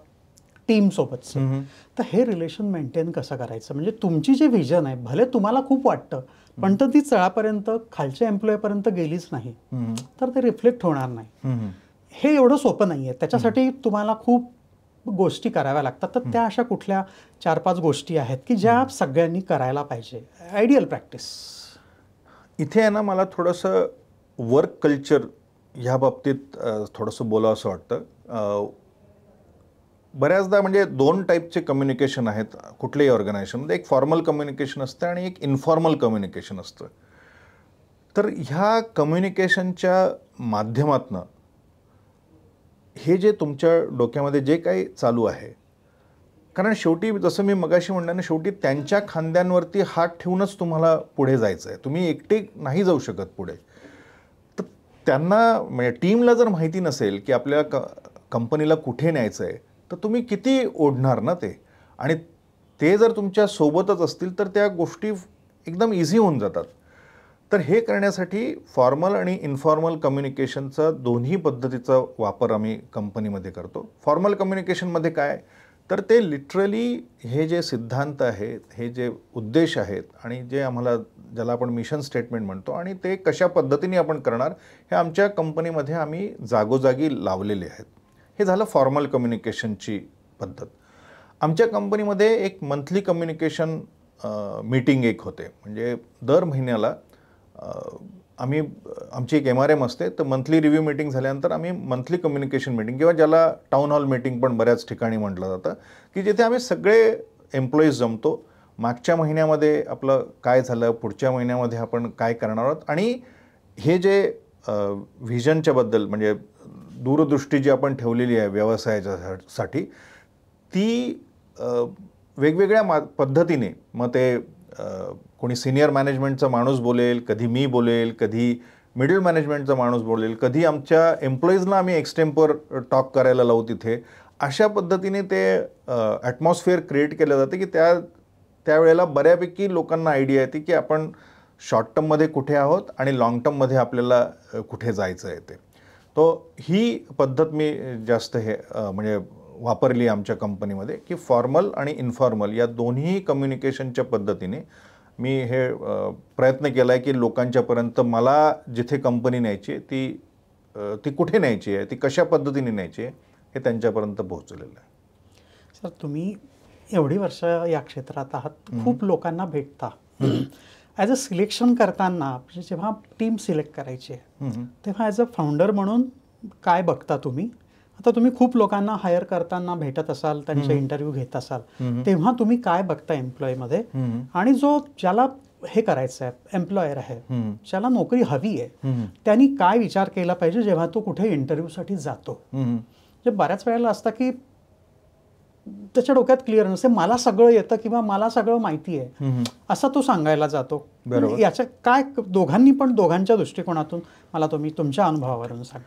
टीमसोबतचं. तर हे रिलेशन मेंटेन कसं करायचं, म्हणजे तुमची जी व्हिजन आहे भले तुम्हाला खूप वाटतं, पण तर ती तळापर्यंत खालच्या एम्प्लॉयपर्यंत गेलीच नाही तर ते रिफ्लेक्ट होणार नाही. हे एवढं सोपं नाही आहे, त्याच्यासाठी तुम्हाला खूप गोष्टी कराव्या लागतात. तर त्या अशा कुठल्या 4-5 गोष्टी आहेत की ज्या सगळ्यांनी करायला पाहिजे, आयडियल प्रॅक्टिस? इथे आहे ना, मला थोडंसं वर्क कल्चर ह्या बाबतीत थोडंसं बोलावं असं वाटतं. बऱ्याचदा म्हणजे 2 टाईपचे कम्युनिकेशन आहेत कुठल्याही ऑर्गनायझेशनमध्ये. एक फॉर्मल कम्युनिकेशन असतं आणि एक इन्फॉर्मल कम्युनिकेशन असतं. तर ह्या कम्युनिकेशनच्या माध्यमातनं हे जे तुमच्या डोक्यामध्ये जे काही चालू आहे, कारण शेवटी जसं मी मगाशी म्हणलं ना, शेवटी त्यांच्या खांद्यांवरती हात ठेवूनच तुम्हाला पुढे जायचं आहे. तुम्ही एकटे नाही जाऊ शकत पुढे. तर त्यांना म्हणजे टीमला जर माहिती नसेल की आपल्या कंपनीला कुठे न्यायचं आहे, तर तुम्ही किती ओढणार ना ते. आणि ते जर तुमच्या सोबतच असतील तर त्या गोष्टी एकदम इझी होऊन जातात. तर हे करण्यासाठी फॉर्मल आणि इन्फॉर्मल कम्युनिकेशनचा दोन्ही पद्धतीचा वापर आम्ही कंपनीमध्ये करतो. फॉर्मल कम्युनिकेशनमध्ये काय, तर ते लिटरली हे जे सिद्धांत आहेत, हे जे उद्देश आहेत आणि जे आम्हाला ज्याला आपण मिशन स्टेटमेंट म्हणतो आणि ते कशा पद्धतीने आपण करणार हे आमच्या कंपनीमध्ये आम्ही जागोजागी लावलेले आहेत. हे झालं फॉर्मल कम्युनिकेशनची पद्धत. आमच्या कंपनीमध्ये एक मंथली कम्युनिकेशन मीटिंग एक होते. म्हणजे दर महिन्याला आमची एक MRM असते. तर मंथली रिव्ह्यू मीटिंग झाल्यानंतर आम्ही मंथली कम्युनिकेशन मीटिंग किंवा ज्याला टाऊन हॉल मीटिंग पण बऱ्याच ठिकाणी म्हटलं जातं, की जिथे आम्ही सगळे एम्प्लॉईज जमतो. मागच्या महिन्यामध्ये आपलं काय झालं, पुढच्या महिन्यामध्ये आपण काय करणार आहोत आणि हे जे व्हिजनच्या बद्दल म्हणजे दूरदृष्टी जी आपण ठेवलेली आहे व्यवसायाच्यासाठी, ती वेगवेगळ्या पद्धतीने मग ते कोणी सिनियर मॅनेजमेंटचा माणूस बोलेल, कधी मी बोलेल, कधी मिडल मॅनेजमेंटचा माणूस बोलेल, कधी आमच्या एम्प्लॉईजना आम्ही एक्सटेम्पर टॉक करायला लावू तिथे. अशा पद्धतीने ते ॲटमॉस्फिअर क्रिएट केलं जातं की त्यावेळेला बऱ्यापैकी लोकांना आयडिया येते की आपण शॉर्ट टर्ममध्ये कुठे आहोत आणि लाँग टर्ममध्ये आपल्याला कुठे जायचं आहे ते. तो ही पद्धत मी जास्त म्हणजे वापरली आमच्या कंपनीमध्ये की फॉर्मल आणि इन्फॉर्मल या दोन्ही कम्युनिकेशनच्या पद्धतीने मी हे प्रयत्न केला आहे की लोकांच्यापर्यंत मला जिथे कंपनी न्यायची ती कुठे न्यायची आहे, ती कशा पद्धतीने न्यायची आहे हे त्यांच्यापर्यंत पोहोचलेलं आहे. सर, तुम्ही एवढी वर्ष या क्षेत्रात आहात, खूप लोकांना भेटता. ॲज अ सिलेक्शन करताना जेव्हा टीम सिलेक्ट करायची आहे तेव्हा ॲज अ फाउंडर म्हणून काय बघता तुम्ही? आता तुम्ही खूप लोकांना हायर करताना भेटत असाल, त्यांचे इंटरव्ह्यू घेत असाल, तेव्हा तुम्ही काय बघता एम्प्लॉयमध्ये? आणि ज्याला हे करायचं आहे, एम्प्लॉयर आहे, ज्याला नोकरी हवी आहे, त्यांनी काय विचार केला पाहिजे जेव्हा तो कुठे इंटरव्ह्यूसाठी जातो? म्हणजे बऱ्याच वेळेला असतं की त्याच्या डोक्यात क्लिअर नसते, मला सगळं येतं किंवा मला सगळं माहिती आहे असं तो सांगायला जातो. याच्या काय दोघांच्या दृष्टिकोनातून मला तुम्ही तुमच्या अनुभवावरून सांगा.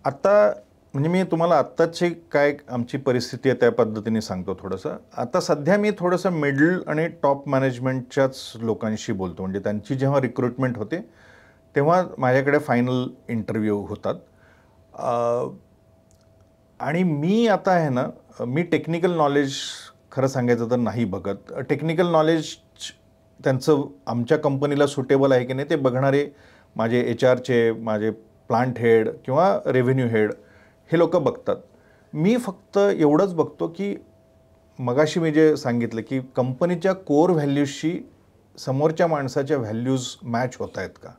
आता म्हणजे मी तुम्हाला आत्ताची काय आमची परिस्थिती आहे त्या पद्धतीने सांगतो थोडंसं. आता सध्या मी थोडंसं मिडल आणि टॉप मॅनेजमेंटच्याच लोकांशी बोलतो. म्हणजे त्यांची जेव्हा रिक्रुटमेंट होते तेव्हा माझ्याकडे फायनल इंटरव्ह्यू होतात. आणि मी आता आहे ना, मी टेक्निकल नॉलेज खरं सांगायचं तर नाही बघत. टेक्निकल नॉलेज त्यांचं आमच्या कंपनीला सुटेबल आहे की नाही ते बघणारे माझे HRचे, माझे प्लांट हेड किंवा रेव्हेन्यू हेड हे लोक बघतात. मी फक्त एवढंच बघतो की मगाशी मी जे सांगितलं की कंपनीच्या कोर व्हॅल्यूजशी समोरच्या माणसाच्या व्हॅल्यूज मॅच होत आहेत का.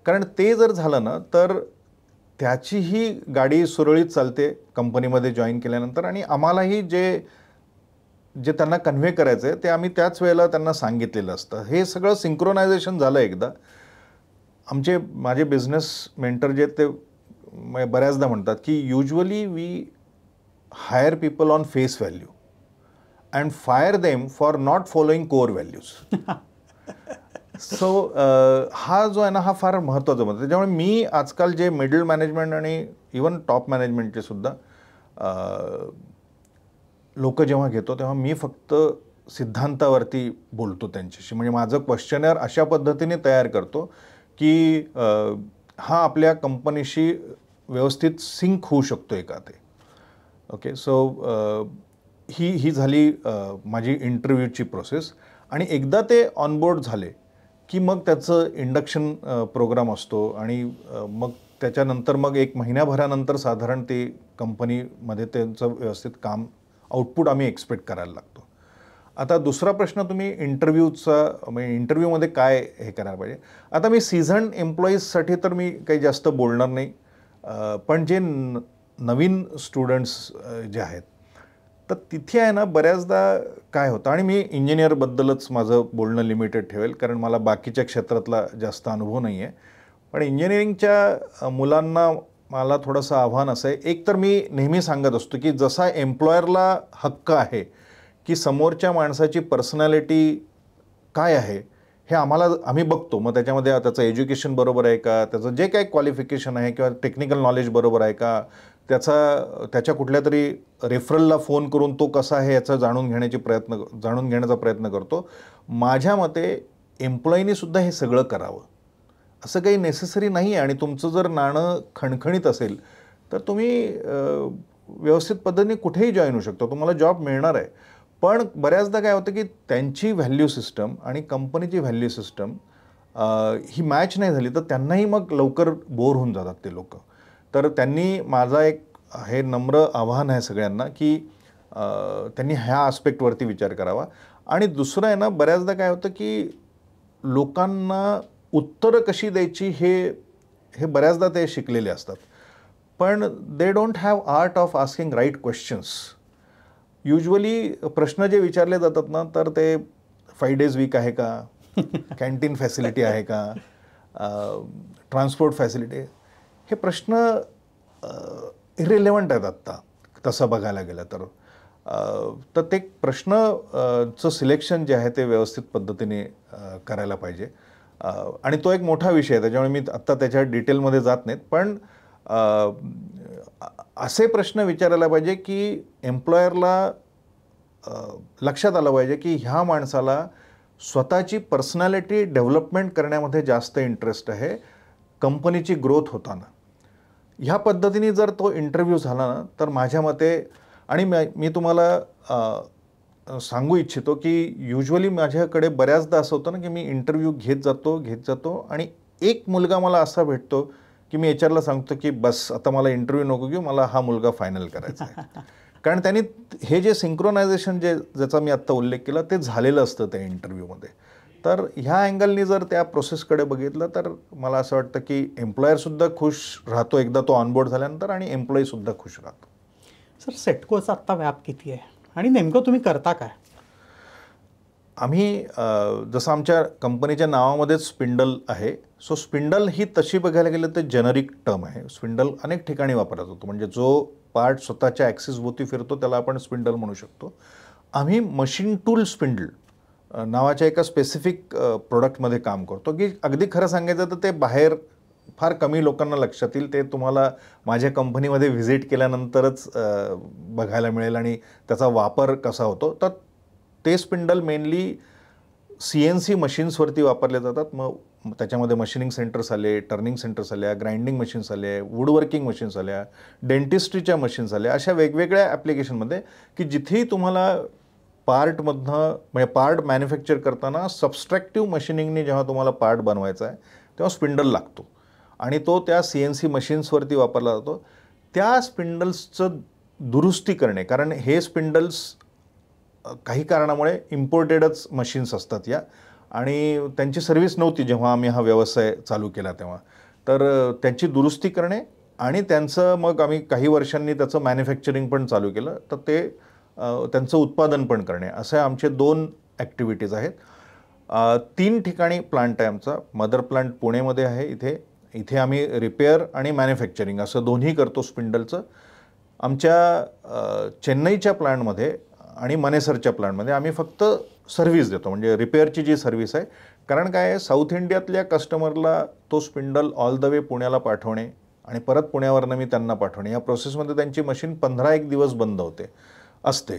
कारण ते जर झालं ना तर त्याचीही गाडी सुरळीत चालते कंपनीमध्ये जॉईन केल्यानंतर. आणि आम्हालाही जे त्यांना कन्व्हे करायचं आहे ते आम्ही त्याच वेळेला त्यांना सांगितलेलं असतं. हे सगळं सिंक्रोनायझेशन झालं एकदा. माझे बिझनेस मेंटर जे ते बऱ्याचदा म्हणतात की usually we hire people on face value and fire them for not following core values. So हा जो आहे ना हा फार महत्त्वाचा मुद्दा. त्याच्यामुळे मी आजकाल जे मिडल मॅनेजमेंट आणि इवन टॉप मॅनेजमेंटचे सुद्धा लोक जेव्हा घेतो तेव्हा मी फक्त सिद्धांतावरती बोलतो त्यांच्याशी. म्हणजे माझं क्वेश्चनर अशा पद्धतीने तयार करतो की हा आपल्या कंपनीशी व्यवस्थित सिंक होऊ शकतोय का ते. ओके, सो ही झाली माझी इंटरव्ह्यूची प्रोसेस. आणि एकदा ते ऑनबोर्ड झाले की मग त्याचं इंडक्शन प्रोग्राम असतो आणि मग त्याच्यानंतर मग 1 महिन्याभरानंतर साधारण ते कंपनीमध्ये त्यांचं व्यवस्थित काम आउटपुट आम्ही एक्सपेक्ट करायला लागतो. आता दुसरा प्रश्न तुम्ही इंटरव्ह्यूचा, म्हणजे इंटरव्ह्यूमध्ये काय हे करायला पाहिजे. आता मी सीझन एम्प्लॉईजसाठी तर मी काही जास्त बोलणार नाही, पण जे नवीन स्टुडंट्स जे आहेत तर तिथे आहे ना बऱ्याचदा काय होतं, आणि मी इंजिनियरबद्दलच माझं बोलणं लिमिटेड ठेवेल कारण मला बाकीच्या क्षेत्रातला जास्त अनुभव नाही आहे. पण इंजिनिअरिंगच्या मुलांना मला थोडंसं आव्हान असं आहे. एक तर मी नेहमी सांगत असतो की जसा एम्प्लॉयरला हक्क आहे की समोरच्या माणसाची पर्सनॅलिटी काय आहे हे आम्ही बघतो. मग त्याच्यामध्ये त्याचं एज्युकेशन बरोबर आहे का, त्याचं जे काही क्वालिफिकेशन आहे किंवा टेक्निकल नॉलेज बरोबर आहे का, त्याच्या कुठल्या तरी रेफरलला फोन करून तो कसा आहे याचा जाणून घेण्याचा प्रयत्न करतो. माझ्या मते एम्प्लॉईनी सुद्धा हे सगळं करावं असं काही नेसेसरी नाही आहे. आणि तुमचं जर नाणं खणखणीत असेल तर तुम्ही व्यवस्थित पद्धतीने कुठेही जॉईन होऊ शकतो, तुम्हाला जॉब मिळणार आहे. पण बऱ्याचदा काय होतं की त्यांची व्हॅल्यू सिस्टम आणि कंपनीची व्हॅल्यू सिस्टम ही मॅच नाही झाली तर त्यांनाही मग लवकर बोर होऊन जातात ते लोक. तर त्यांनी माझा एक हे नम्र आव्हान आहे सगळ्यांना की त्यांनी ह्या आस्पेक्टवरती विचार करावा. आणि दुसरं आहे ना, बऱ्याचदा काय होतं की लोकांना उत्तरं कशी द्यायची हे बऱ्याचदा ते शिकलेले असतात, पण they don't have art of asking right questions. Usually प्रश्न जे विचारले जातात ना तर ते 5 days वीक आहे का, कॅन्टीन फॅसिलिटी आहे का, ट्रान्सपोर्ट फॅसिलिटी, हे प्रश्न इरिलेव्हंट आहेत आत्ता तसं बघायला गेलं तर. तर ते प्रश्नचं सिलेक्शन जे आहे ते व्यवस्थित पद्धतीने करायला पाहिजे. आणि तो एक मोठा विषय आहे त्याच्यामुळे मी आत्ता त्याच्या डिटेलमध्ये जात नाहीत. पण असे प्रश्न विचारायला पाहिजे की एम्प्लॉयरला लक्षात आलं पाहिजे की ह्या माणसाला स्वतःची पर्सनॅलिटी डेव्हलपमेंट करण्यामध्ये जास्त इंटरेस्ट आहे कंपनीची ग्रोथ होताना. ह्या पद्धतीने जर तो इंटरव्ह्यू झाला ना तर माझ्या मते, आणि मी तुम्हाला सांगू इच्छितो की युजली माझ्याकडे बऱ्याचदा असं होतं ना की मी इंटरव्ह्यू घेत जातो आणि एक मुलगा मला असा भेटतो की मी HR ला सांगतो की बस आता मला इंटरव्ह्यू नको घेऊ, मला हा मुलगा फायनल करायचा आहे. कारण त्यांनी हे जे सिंक्रोनायझेशन ज्याचा मी आत्ता उल्लेख केला ते झालेलं असतं त्या इंटरव्ह्यूमध्ये. तर ह्या अँगलनी जर त्या प्रोसेसकडे बघितलं तर मला असं वाटतं की एम्प्लॉयरसुद्धा खुश राहतो एकदा तो ऑनबोर्ड झाल्यानंतर आणि एम्प्लॉईसुद्धा खुश राहतो. सर, सेटकोचा आत्ता व्याप किती आहे आणि नेमकं तुम्ही करता काय? आम्ही जसं आमच्या कंपनीच्या नावामध्येच स्पिंडल आहे. सो स्पिंडल ही तशी बघायला गेलं तर जेनरिक टर्म आहे. स्पिंडल अनेक ठिकाणी वापरला जातो, म्हणजे जो पार्ट स्वतःच्या ॲक्सिसभोवती फिरतो त्याला आपण स्पिंडल म्हणू शकतो. आम्ही मशीन टूल स्पिंडल नावाच्या एका स्पेसिफिक प्रोडक्टमध्ये काम करतो की अगदी खरं सांगायचं तर ते बाहेर फार कमी लोकांना लक्षात येईल. ते तुम्हाला माझ्या कंपनीमध्ये व्हिजिट केल्यानंतरच बघायला मिळेल आणि त्याचा वापर कसा होतो. तर ते स्पिंडल मेनली CNC मशीन्सवरती वापरले जातात. मग त्याच्यामध्ये मशीनिंग सेंटर्स आले, टर्निंग सेंटर्स आल्या, ग्राइंडिंग मशीन्स आले, वुडवर्किंग मशीन्स आल्या, डेंटिस्ट्रीच्या मशीन्स आल्या, अशा वेगवेगळ्या ॲप्लिकेशनमध्ये की जिथेही तुम्हाला पार्टमधनं, म्हणजे पार्ट मॅन्युफॅक्चर करताना सबस्ट्रॅक्टिव्ह मशीनिंगने जेव्हा तुम्हाला पार्ट बनवायचा आहे तेव्हा स्पिंडल लागतो आणि तो त्या CNC मशीन्सवरती वापरला जातो. त्या स्पिंडल्सचं दुरुस्ती करणे, कारण हे स्पिंडल्स काही कारणामुळे इम्पोर्टेडच मशीन्स असतात या, आणि त्यांची सर्व्हिस नव्हती जेव्हा आम्ही हा व्यवसाय चालू केला तेव्हा. तर त्यांची दुरुस्ती करणे आणि त्यांचं मग आम्ही काही वर्षांनी त्याचं मॅन्युफॅक्चरिंग पण चालू केलं, तर ते त्यांचं उत्पादन पण करणे, असे आमचे 2 ॲक्टिव्हिटीज आहेत. 3 ठिकाणी प्लांट आहे आमचा. मदर प्लांट पुणेमध्ये आहे, इथे आम्ही रिपेअर आणि मॅन्युफॅक्चरिंग असं दोन्ही करतो स्पिंडलचं. आमच्या चेन्नईच्या प्लांटमध्ये आणि मनेसरच्या प्लांटमध्ये आम्ही फक्त सर्व्हिस देतो, म्हणजे रिपेअरची जी सर्व्हिस आहे. कारण काय आहे, साऊथ इंडियातल्या कस्टमरला तो स्पिंडल ऑल द वे पुण्याला पाठवणे आणि परत पुण्यावरनं मी त्यांना पाठवणे, या प्रोसेसमध्ये त्यांची मशीन 15 दिवस बंद असते.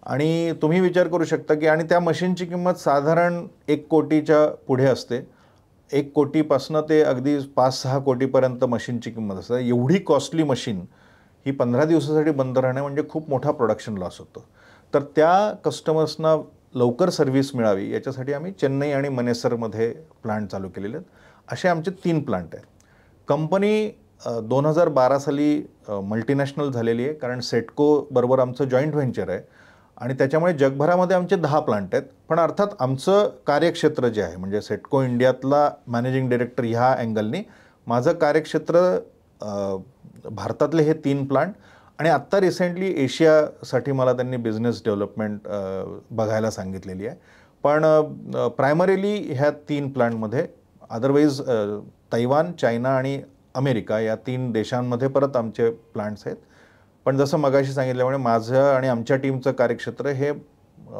आणि तुम्ही विचार करू शकता की आणि त्या मशीनची किंमत साधारण 1 कोटीच्या पुढे असते. 1 कोटीपासनं ते अगदी 5-6 कोटीपर्यंत मशीनची किंमत असते. एवढी कॉस्टली मशीन ही 15 दिवसासाठी बंद राहणे म्हणजे खूप मोठा प्रोडक्शन लॉस होतो. तर त्या कस्टमर्सना लवकर सर्व्हिस मिळावी याच्यासाठी आम्ही चेन्नई आणि मनेसरमध्ये प्लांट चालू केलेले आहेत. असे आमचे 3 प्लांट आहेत. कंपनी 2012 साली मल्टीनॅशनल झालेली आहे, कारण सेटको बरोबर आमचं जॉईंट व्हेंचर आहे आणि त्याच्यामुळे जगभरामध्ये आमचे 10 प्लांट आहेत. पण अर्थात आमचं कार्यक्षेत्र जे आहे म्हणजे सेटको इंडियातला मॅनेजिंग डायरेक्टर ह्या अँगलनी माझं कार्यक्षेत्र भारतातले हे 3 प्लांट आणि आत्ता रिसेंटली एशियासाठी मला त्यांनी बिझनेस डेव्हलपमेंट बघायला सांगितलेली आहे. पण प्रायमरीली ह्या 3 प्लांटमध्ये, अदरवाईज तैवान, चायना आणि अमेरिका या 3 देशांमध्ये परत आमचे प्लांट्स आहेत. पण जसं मगाशी सांगितल्यामुळे माझं आणि आमच्या टीमचं कार्यक्षेत्र हे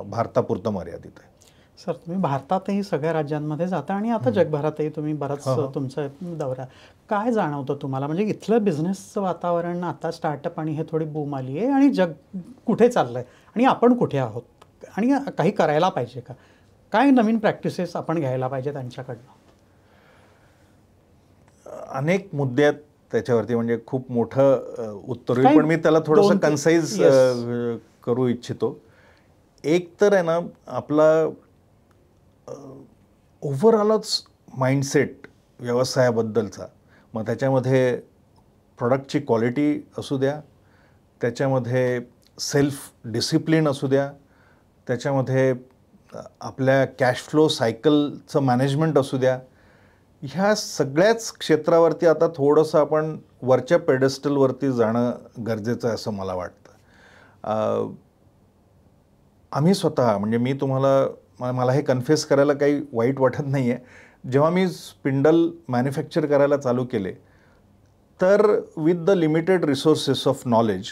भारतापुरतं मर्यादित आहे. सर, तुम्ही भारतातही सगळ्या राज्यांमध्ये जाता आणि आता जगभरातही तुम्ही बराच तुमचा दौरा. काय जाणवतं तुम्हाला, म्हणजे इथलं बिझनेसचं वातावरण आता स्टार्टअप आणि हे थोडी बूम आली आहे आणि जग कुठे चाललं आहे आणि आपण कुठे आहोत आणि काही करायला पाहिजे का? काय नवीन प्रॅक्टिसेस आपण घ्यायला पाहिजे त्यांच्याकडनं? अनेक मुद्दे आहेत त्याच्यावरती, म्हणजे खूप मोठं उत्तर होईल, पण मी त्याला थोडंसं कन्साइज करू इच्छितो. एक तर आहे ना, आपला ओव्हरऑलच माइंडसेट व्यवसायाबद्दलचा, मग त्याच्यामध्ये प्रॉडक्टची क्वालिटी असू द्या, त्याच्यामध्ये सेल्फ डिसिप्लिन असू द्या, त्याच्यामध्ये आपल्या कॅश फ्लो सायकलचं मॅनेजमेंट असू द्या, ह्या सगळ्याच क्षेत्रावरती आता थोडंसं आपण वरच्या पेडेस्टलवरती जाणं गरजेचं आहे असं मला वाटतं. आम्ही स्वतः, म्हणजे मी तुम्हाला, मला हे कन्फेस करायला काही वाईट वाटत नाही आहे, जेव्हा मी स्पिंडल मॅन्युफॅक्चर करायला चालू केले तर with the limited resources of knowledge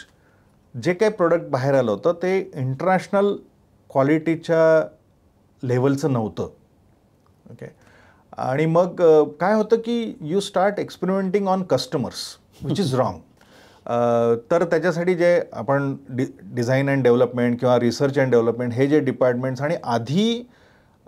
जे काही प्रोडक्ट बाहेर आलं होतं ते इंटरनॅशनल क्वालिटीच्या लेवलचं नव्हतं. ओके. आणि मग काय होतं की you start experimenting on customers which is wrong. तर त्याच्यासाठी जे आपण डिझाईन अँड डेव्हलपमेंट किंवा रिसर्च अँड डेव्हलपमेंट हे जे डिपार्टमेंट्स आणि आधी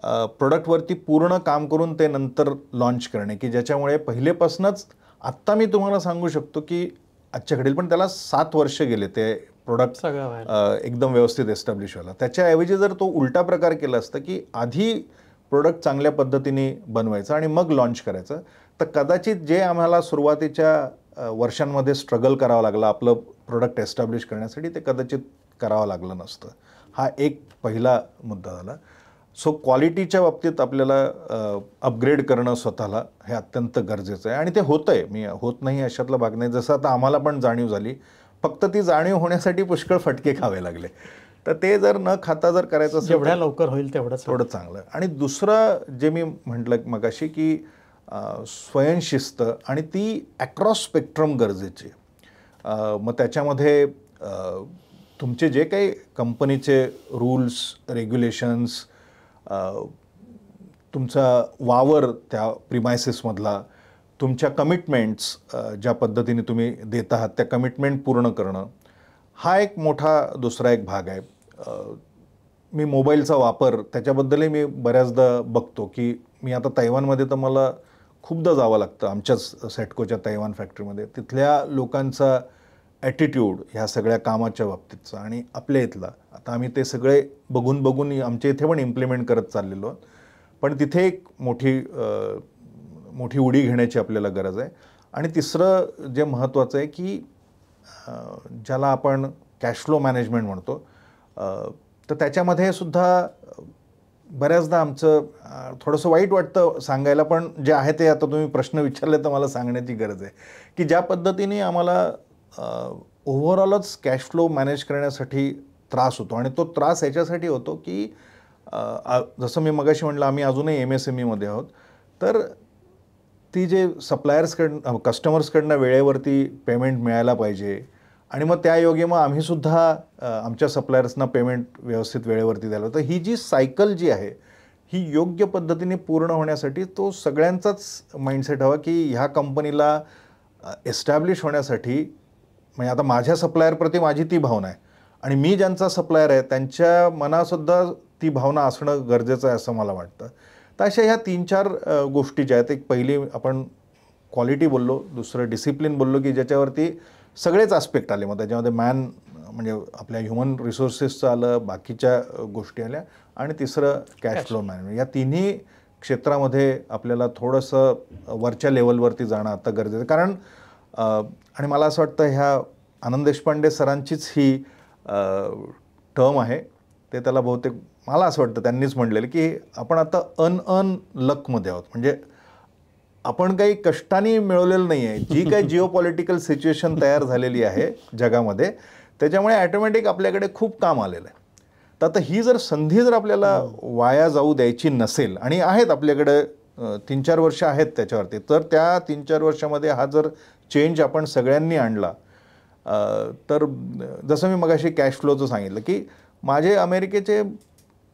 प्रोडक्टवरती पूर्ण काम करून ते नंतर लॉन्च करणे, की ज्याच्यामुळे पहिलेपासूनच आत्ता मी तुम्हाला सांगू शकतो की आजच्या घडीला, पण त्याला 7 वर्ष गेले ते प्रोडक्ट एकदम व्यवस्थित एस्टॅब्लिश व्हायला. त्याच्याऐवजी जर तो उलटा प्रकार केला असता की आधी प्रोडक्ट चांगल्या पद्धतीने बनवायचं आणि मग लॉन्च करायचं, तर कदाचित जे आम्हाला सुरुवातीच्या वर्षांमध्ये स्ट्रगल करावं लागलं आपलं प्रोडक्ट एस्टॅब्लिश करण्यासाठी, ते कदाचित करावं लागलं नसतं. हा एक पहिला मुद्दा झाला. सो क्वालिटीच्या बाबतीत आपल्याला अपग्रेड करणं स्वतःला हे अत्यंत गरजेचं आहे आणि ते होतं आहे. मी होत नाही अशातला भाग नाही. जसं आता आम्हाला पण जाणीव झाली, फक्त ती जाणीव होण्यासाठी पुष्कळ फटके खावे लागले. तर ते जर न खाता जर करायचं असेल, जेवढ्या लवकर होईल तेवढं चांगलं. आणि दुसरं जे मी म्हटलं मगाशी की स्वयंशिस्त, आणि ती ॲक्रॉस स्पेक्ट्रम गरजेची. मग त्याच्यामध्ये तुमचे जे काही कंपनीचे रूल्स, रेग्युलेशन्स, तुमचा वावर त्या प्रिमायसेसमधला, तुमच्या कमिटमेंट्स ज्या पद्धतीने तुम्ही देत आहात त्या कमिटमेंट पूर्ण करणं, हा एक मोठा दुसरा एक भाग आहे. मी मोबाईलचा वापर त्याच्याबद्दलही मी बऱ्याचदा बघतो की मी आता तैवानमध्ये तर मला खूपदा जावं लागतं, आमच्याच सेटकोच्या तैवान फॅक्टरीमध्ये. तिथल्या लोकांचा ॲटिट्यूड ह्या सगळ्या कामाच्या बाबतीतचा आणि आपल्या इथला, आता आम्ही ते सगळे बघून आमच्या इथे पण इम्प्लिमेंट करत चाललेलो आहोत. पण तिथे एक मोठी उडी घेण्याची आपल्याला गरज आहे. आणि तिसरं जे महत्त्वाचं आहे की ज्याला आपण कॅश फ्लो मॅनेजमेंट म्हणतो, तर त्याच्यामध्ये सुद्धा बऱ्याचदा आमचं थोडंसं वाईट वाटतं सांगायला, पण जे आहे ते आता तुम्ही प्रश्न विचारले तर मला सांगण्याची गरज आहे की ज्या पद्धतीने आम्हाला ओव्हरऑलच कॅश फ्लो मॅनेज करण्यासाठी त्रास होतो. आणि तो त्रास याच्यासाठी होतो की जसं मी मगाशी म्हटलं, आम्ही अजूनही MSMEमध्ये आहोत. तर ती जे सप्लायर्सकडनं, कस्टमर्सकडनं वेळेवरती पेमेंट मिळायला पाहिजे आणि मग त्यायोगे मग आम्हीसुद्धा आमच्या सप्लायर्सना पेमेंट व्यवस्थित वेळेवरती द्यायला. तर ही जी सायकल जी आहे ही योग्य पद्धतीने पूर्ण होण्यासाठी तो सगळ्यांचाच माइंडसेट हवा की ह्या कंपनीला एस्टॅब्लिश होण्यासाठी, म्हणजे आता माझ्या सप्लायरप्रती माझी ती भावना आहे, आणि मी ज्यांचा सप्लायर आहे त्यांच्या मनातसुद्धा ती भावना असणं गरजेचं आहे असं मला वाटतं. तर अशा ह्या 3-4 गोष्टी ज्या आहेत, एक पहिली आपण क्वालिटी बोललो, दुसरं डिसिप्लिन बोललो, की ज्याच्यावरती सगळेच आस्पेक्ट आले. मग त्याच्यामध्ये म्हणजे आपल्या ह्युमन रिसोर्सेसचं आलं, बाकीच्या गोष्टी आल्या, आणि तिसरं कॅश फ्लो मॅनेजमेंट. या तिन्ही क्षेत्रामध्ये आपल्याला थोडंसं वरच्या लेवलवरती जाणं आता गरजेचं आहे. कारण आणि मला असं वाटतं ह्या आनंद देशपांडे सरांचीच ही टर्म आहे. ते त्याला बहुतेक मला असं वाटतं त्यांनीच म्हटलेलं, की आपण आता लकमध्ये आहोत. म्हणजे आपण काही कष्टाने मिळवलेलं नाही आहे. जी काही जिओपॉलिटिकल सिच्युएशन तयार झालेली आहे जगामध्ये, त्याच्यामुळे ॲटोमॅटिक आपल्याकडे खूप काम आलेलं आहे. तर आता ही जर संधी जर आपल्याला वाया जाऊ द्यायची नसेल, आणि आहेत आपल्याकडे 3-4 वर्ष आहेत त्याच्यावरती, तर त्या 3-4 वर्षामध्ये हा जर चेंज आपण सगळ्यांनी आणला, तर जसं मी मगाशी कॅश फ्लोचं सांगितलं, की माझे अमेरिकेचे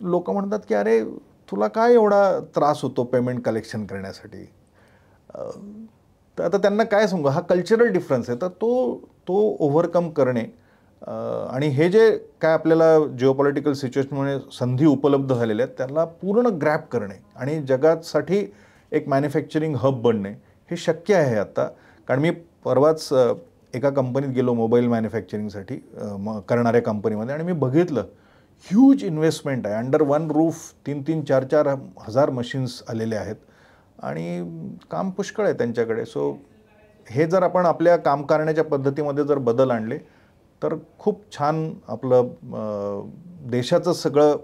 लोक म्हणतात, की अरे तुला काय एवढा त्रास होतो पेमेंट कलेक्शन करण्यासाठी. तर आता त्यांना काय सांगू, हा कल्चरल डिफरन्स आहे. तर तो ओव्हरकम करणे, आणि हे जे काय आपल्याला जिओपॉलिटिकल सिच्युएशनमुळे संधी उपलब्ध झालेल्या आहेत त्याला पूर्ण ग्रॅप करणे आणि जगासाठी एक मॅन्युफॅक्चरिंग हब बनणे हे शक्य आहे आता. कारण मी परवाच एका कंपनीत गेलो मोबाईल मॅन्युफॅक्चरिंगसाठी करणाऱ्या कंपनीमध्ये, आणि मी बघितलं ह्यूज इन्व्हेस्टमेंट आहे. अंडर वन रूफ 3-3, 4-4 हजार मशीन्स आलेले आहेत आणि काम पुष्कळ आहे त्यांच्याकडे. सो हे जर आपण आपल्या काम करण्याच्या पद्धतीमध्ये जर बदल आणले तर खूप छान आपलं देशाचं सगळं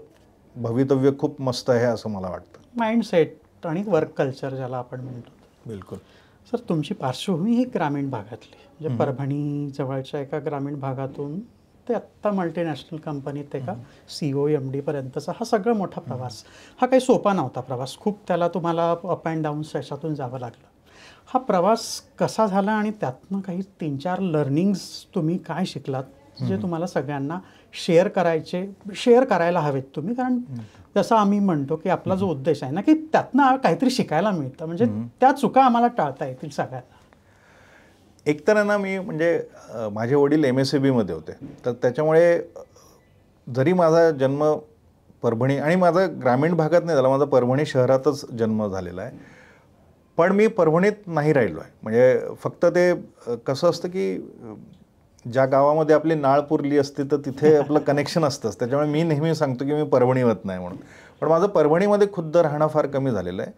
भवितव्य खूप मस्त आहे असं मला वाटतं. माइंडसेट आणि वर्क कल्चर ज्याला आपण म्हणतो. बिलकुल सर, तुमची पार्श्वभूमी ही ग्रामीण भागातली, म्हणजे परभणी जवळच्या एका ग्रामीण भागातून ते आत्ता मल्टीनॅशनल कंपनीत एका CEO MD पर्यंतचा हा सगळा मोठा प्रवास. हा काही सोपा नव्हता प्रवास, खूप त्याला तुम्हाला अप अँड डाऊन्स याच्यातून जावं लागलं. हा प्रवास कसा झाला आणि त्यातनं काही 3-4 लर्निंग्स तुम्ही काय शिकलात जे तुम्हाला सगळ्यांना शेअर करायला हवेत तुम्ही? कारण जसं आम्ही म्हणतो की आपला जो उद्देश आहे ना, की त्यातनं काहीतरी शिकायला मिळतं, म्हणजे त्या चुका आम्हाला टाळता येतील सगळ्यांना. एकतर ना मी म्हणजे माझे वडील MSAB मध्ये होते, तर त्याच्यामुळे जरी माझा जन्म परभणी आणि माझा ग्रामीण भागात नाही झाला, माझा परभणी शहरातच जन्म झालेला आहे, पण मी परभणीत नाही राहिलो आहे. म्हणजे फक्त ते कसं असतं की ज्या गावामध्ये आपली नाळ पुरली असते तर तिथे आपलं कनेक्शन असतंच. त्याच्यामुळे मी नेहमी सांगतो की मी परभणीवत नाही म्हणून. पण माझं परभणीमध्ये खुद्द राहणं फार कमी झालेलं आहे.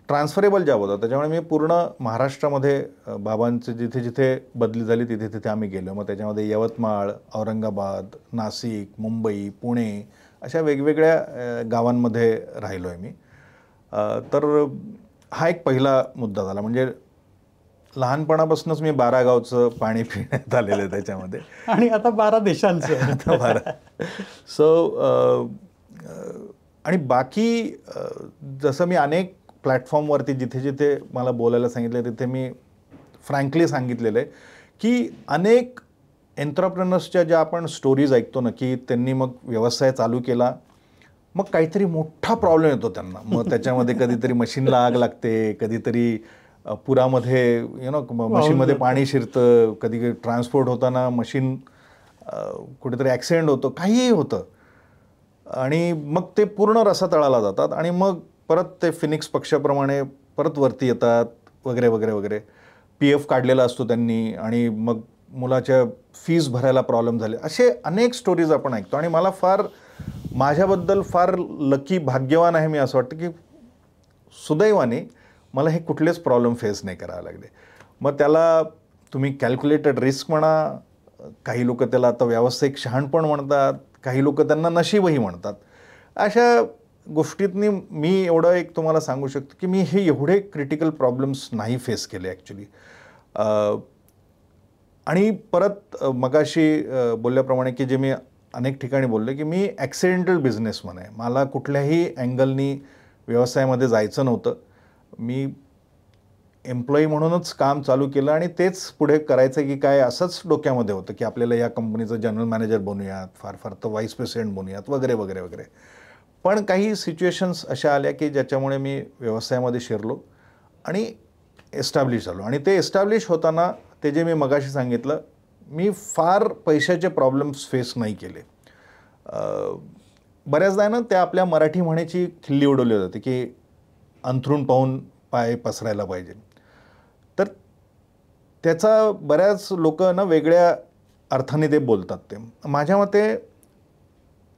ट्रान्सफरेबल जॉब होता, त्याच्यामुळे मी पूर्ण महाराष्ट्रामध्ये बाबांची जिथे जिथे बदली झाली तिथे तिथे आम्ही गेलो. मग त्याच्यामध्ये यवतमाळ, औरंगाबाद, नाशिक, मुंबई, पुणे अशा वेगवेगळ्या गावांमध्ये राहिलो आहे मी. तर हा एक पहिला मुद्दा झाला. म्हणजे लहानपणापासूनच मी 12 गावचं पाणी पिण्यात आलेलं आहे त्याच्यामध्ये, आणि आता 12 देशांचं. आता 12. सो आणि बाकी जसं मी अनेक प्लॅटफॉर्मवरती जिथे जिथे मला बोलायला सांगितलं तिथे मी फ्रँकली सांगितलेलं आहे की अनेक एंटरप्रेनर्सच्या ज्या आपण स्टोरीज ऐकतो ना, की त्यांनी मग व्यवसाय चालू केला, मग काहीतरी मोठा प्रॉब्लेम येतो त्यांना. मग त्याच्यामध्ये कधीतरी मशीनला आग लागते, कधीतरी पुरामध्ये मशीनमध्ये पाणी शिरतं, कधी ट्रान्सपोर्ट होताना मशीन कुठेतरी ॲक्सिडेंट होतो, काहीही होतं, आणि मग ते पूर्ण रसातळाला जातात आणि मग परत ते फिनिक्स पक्षाप्रमाणे परत वरती येतात वगैरे वगैरे वगैरे. PF काढलेला असतो त्यांनी आणि मग मुलाच्या फीज भरायला प्रॉब्लेम झाले. असे अनेक स्टोरीज आपण ऐकतो आणि मला माझ्याबद्दल फार लकी, भाग्यवान आहे मी असं वाटतं की सुदैवाने मला हे कुठलेच प्रॉब्लेम फेस नाही करावे लागले. मग त्याला तुम्ही कॅल्क्युलेटेड रिस्क म्हणा, काही लोक त्याला आता व्यावसायिक शहाणपण म्हणतात, काही लोक त्यांना नशीबही म्हणतात. अशा गोष्टीतनी मी एवढं एक तुम्हाला सांगू शकतो की मी हे एवढे क्रिटिकल प्रॉब्लेम्स नाही फेस केले ॲक्च्युली. आणि परत मगाशी बोलल्याप्रमाणे की जे मी अनेक ठिकाणी बोलले की मी ॲक्सिडेंटल बिझनेसमन आहे. मला कुठल्याही अँगलनी व्यवसायामध्ये जायचं नव्हतं. मी एम्प्लॉई म्हणूनच काम चालू केलं आणि तेच पुढे करायचं की काय असंच डोक्यामध्ये होतं की आपल्याला या कंपनीचं जनरल मॅनेजर बनूयात, फार फार तर व्हाईस प्रेसिडेंट बनूयात वगैरे वगैरे वगैरे. पण काही सिच्युएशन्स अशा आल्या की ज्याच्यामुळे मी व्यवसायामध्ये शिरलो आणि एस्टॅब्लिश झालो. आणि ते एस्टॅब्लिश होताना ते जे मी मगाशी सांगितलं, मी फार पैशाचे प्रॉब्लेम्स फेस नाही केले. बऱ्याचदा ना त्या आपल्या मराठी म्हणीची खिल्ली उडवली जाते की अंथरूण पाहून पाय पसरायला पाहिजे. तर त्याचा बऱ्याच लोक ना वेगळ्या अर्थाने ते बोलतात. ते माझ्या मते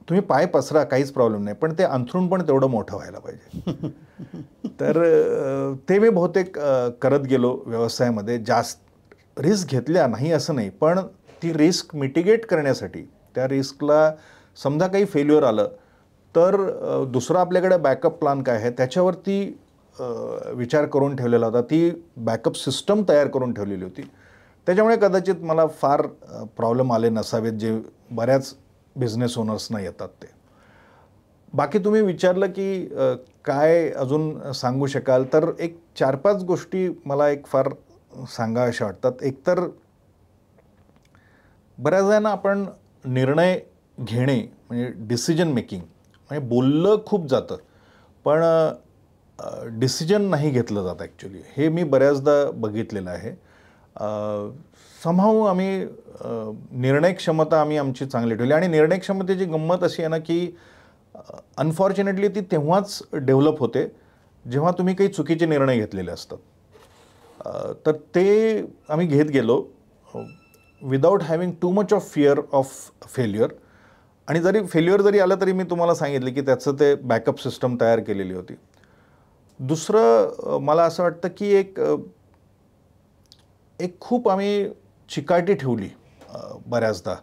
तुम्ही पाय पसरा, काहीच प्रॉब्लेम नाही, पण ते अंथरूण पण तेवढं मोठं व्हायला पाहिजे. तर ते मी बहुतेक करत गेलो व्यवसायामध्ये. जास्त रिस्क घेतल्या नाही असं नाही, पण ती रिस्क मिटिगेट करण्यासाठी त्या रिस्कला समजा काही फेल्युअर आलं तर दुसरा आपल्याकडे बॅकअप प्लॅन काय आहे त्याच्यावरती विचार करून ठेवलेला होता. ती बॅकअप सिस्टम तयार करून ठेवलेली होती. त्याच्यामुळे कदाचित मला फार प्रॉब्लेम आले नसावेत जे बऱ्याच बिझनेस ओनर्सना येतात ते. बाकी तुम्ही विचारलं की काय अजून सांगू शकाल, तर एक 4-5 गोष्टी मला एक फार सांगाव्याशा वाटतात. एकतर बऱ्याच वेळा आपण निर्णय घेणे म्हणजे डिसिजन मेकिंग म्हणजे बोललं खूप जातं, पण डिसिजन नाही घेतलं जातं ॲक्च्युली. हे मी बऱ्याचदा बघितलेलं आहे. समहाऊ आम्ही निर्णय क्षमता आम्ही आमची चांगली ठेवली आणि निर्णय क्षमतेची गंमत अशी आहे ना की अनफॉर्च्युनेटली ती तेव्हाच डेव्हलप होते जेव्हा तुम्ही काही चुकीचे निर्णय घेतलेले असतात. तर ते आम्ही घेत गेलो without having too much of fear of failure. आणि जरी फेल्युअर जरी आलं तरी मी तुम्हाला सांगितलं की त्याचं ते बॅकअप सिस्टम तयार केलेली होती. दुसरं मला असं वाटतं की एक खूप आम्ही चिकाटी ठेवली बऱ्याचदा.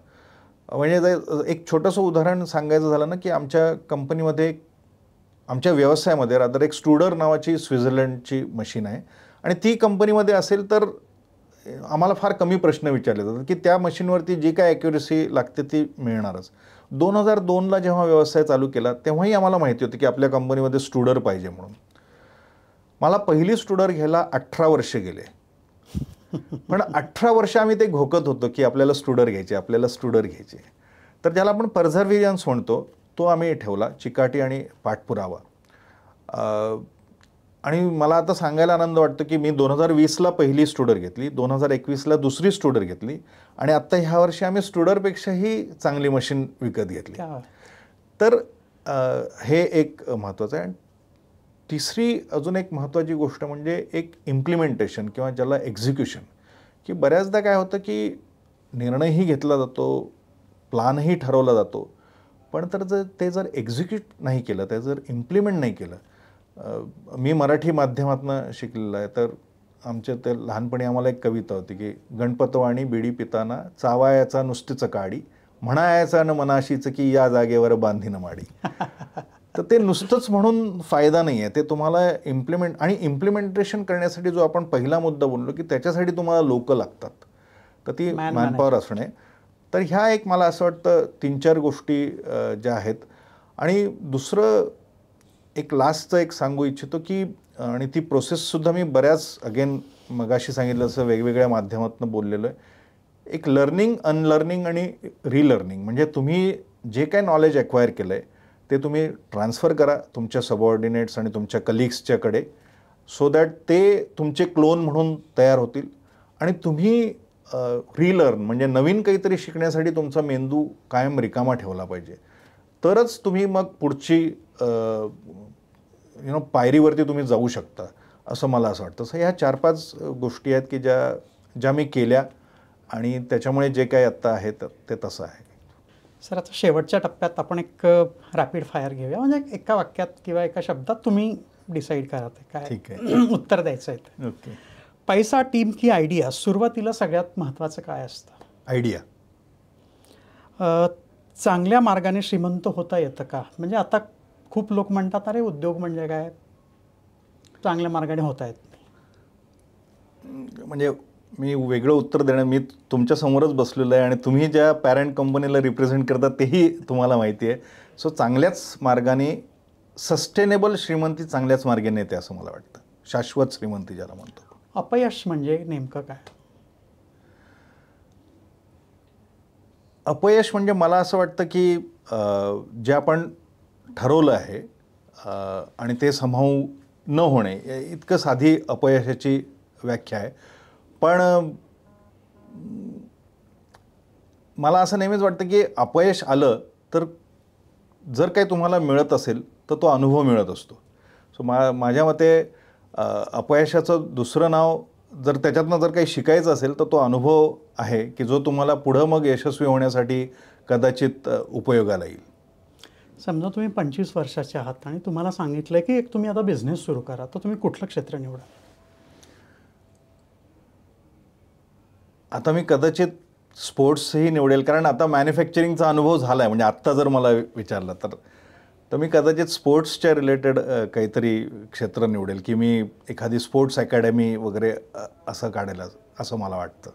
म्हणजे एक छोटंसं उदाहरण सांगायचं झालं ना की आमच्या कंपनीमध्ये आमच्या व्यवसायामध्ये रादर एक स्टुडर नावाची स्वित्झर्लंडची मशीन आहे आणि ती कंपनीमध्ये असेल तर आम्हाला फार कमी प्रश्न विचारले जातात की त्या मशीनवरती जी काय ॲक्युरेसी लागते ती मिळणारच. 2002ला जेव्हा व्यवसाय चालू केला तेव्हाही आम्हाला माहिती होती की आपल्या कंपनीमध्ये स्टुडर पाहिजे म्हणून. मला पहिली स्टुडर घ्यायला 18 वर्ष गेले, पण 18 वर्ष आम्ही ते घोकत होतो की आपल्याला स्टुडर घ्यायचे, आपल्याला स्टुडर घ्यायचे. तर ज्याला आपण परझर्व्हिअरन्स म्हणतो तो आम्ही ठेवला, चिकाटी आणि पाठपुरावा. आणि मला आता सांगायला आनंद वाटतो की मी 2020ला पहिली स्टुडर घेतली, 2021ला दुसरी स्टुडर घेतली आणि आत्ता ह्या वर्षी आम्ही स्टुडरपेक्षाही चांगली मशीन विकत घेतली. तर हे एक महत्त्वाचं आहे. तिसरी अजून एक महत्त्वाची गोष्ट म्हणजे एक इम्प्लिमेंटेशन किंवा ज्याला एक्झिक्युशन. की बऱ्याचदा काय होतं की निर्णयही घेतला जातो, प्लानही ठरवला जातो, पण ते जर एक्झिक्यूट नाही केलं, ते जर इम्प्लिमेंट नाही केलं. मी मराठी माध्यमातून शिकलेलं आहे, तर आमच्या ते लहानपणी आम्हाला एक कविता होती की गणपतवाणी बिडी पिताना चावायाचा नुसतीच काडी, म्हणायाचा न मनाशीच की या जागेवर बांधीन माडी. तर ते नुसतंच म्हणून फायदा नाही आहे, ते तुम्हाला इम्प्लिमेंटेशन करण्यासाठी जो आपण पहिला मुद्दा बोललो की त्याच्यासाठी तुम्हाला लोक लागतात, तर ती मॅनपॉवर असणे. तर ह्या एक मला असं वाटतं 3-4 गोष्टी ज्या आहेत. आणि दुसरं एक लास्टचं एक सांगू इच्छितो की आणि ती प्रोसेससुद्धा मी बऱ्याच अगेन मगाशी सांगितलं असं वेगवेगळ्या माध्यमातून बोललेलो आहे. एक लर्निंग, अनलर्निंग आणि रिलर्निंग. म्हणजे तुम्ही जे काय नॉलेज ॲक्वायर केलं आहे ते तुम्ही ट्रान्सफर करा तुमच्या सबऑर्डिनेट्स आणि तुमच्या कलिग्सच्याकडे, सो दॅट ते तुमचे क्लोन म्हणून तयार होतील. आणि तुम्ही रिलर्न म्हणजे नवीन काहीतरी शिकण्यासाठी तुमचा मेंदू कायम रिकामा ठेवला पाहिजे, तरच तुम्ही मग पुढची पायरीवरती तुम्ही जाऊ शकता, असं मला असं वाटतं. सो ह्या 4-5 गोष्टी आहेत की ज्या मी केल्या आणि त्याच्यामुळे जे काही आत्ता आहे ते तसं आहे. सर, आता शेवटच्या टप्प्यात आपण एक रॅपिड फायर घेऊया. म्हणजे एका वाक्यात किंवा एका शब्दात तुम्ही डिसाईड करा ते काय ठीक आहे उत्तर द्यायचं आहे. ओके. पैसा, टीम की आयडिया, सुरुवातीला सगळ्यात महत्त्वाचं काय असतं? आयडिया. चांगल्या मार्गाने श्रीमंत होता येतं का? म्हणजे आता खूप लोक म्हणतात अरे उद्योग म्हणजे काय, चांगल्या मार्गाने होता येत नाही. म्हणजे मी वेगळं उत्तर देणं, मी तुमच्या समोरच बसलेलं आहे आणि तुम्ही ज्या पॅरेंट कंपनीला रिप्रेझेंट करता तेही तुम्हाला माहिती आहे. सो चांगल्याच मार्गाने सस्टेनेबल श्रीमंती चांगल्याच मार्गाने येते असं मला वाटतं. शाश्वत श्रीमंती ज्याला म्हणतो. अपयश म्हणजे नेमकं काय? अपयश म्हणजे मला असं वाटतं की जे आपण ठरवलं आहे आणि ते संभाळू न होणे इतकं साधी अपयशाची व्याख्या आहे. पण मला असं नेहमीच वाटतं की अपयश आलं तर जर काही तुम्हाला मिळत असेल तर तो अनुभव मिळत असतो. सो माझ्या मते अपयशाचं दुसरं नाव जर त्याच्यातनं जर काही शिकायचं असेल तर तो अनुभव आहे की जो तुम्हाला पुढं मग यशस्वी होण्यासाठी कदाचित उपयोगाला येईल. समजा तुम्ही 25 वर्षाचे आहात आणि तुम्हाला सांगितलं की एक तुम्ही आता बिझनेस सुरू करा, तर तुम्ही कुठलं क्षेत्र निवडा? आता मी कदाचित स्पोर्ट्सही निवडेल, कारण आता मॅन्युफॅक्चरिंगचा अनुभव झाला आहे. म्हणजे आत्ता जर मला विचारलं तर मी कदाचित स्पोर्ट्सच्या रिलेटेड काहीतरी क्षेत्र निवडेल की मी एखादी स्पोर्ट्स अकॅडमी वगैरे असं काढेल असं मला वाटतं.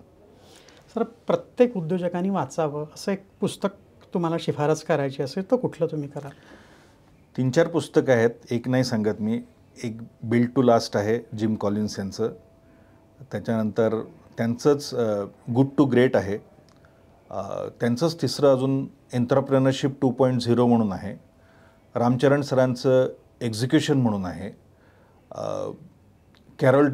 सर, प्रत्येक उद्योजकांनी वाचावं असं एक पुस्तक तुम्हाला शिफारस करायची असेल तर कुठलं तुम्ही कराल? 3-4 पुस्तकं आहेत, एक नाही सांगत मी. एक बिल्ड टू लास्ट आहे जिम कॉलिन्स यांचं. त्याच्यानंतर त्यांचंच गुड टू ग्रेट आहे. त्यांचंच तिसरं अजून एंटरप्रेनरशिप 2.0 म्हणून आहे. रामचरण सरांचं एक्झिक्युशन म्हणून आहे. कॅरल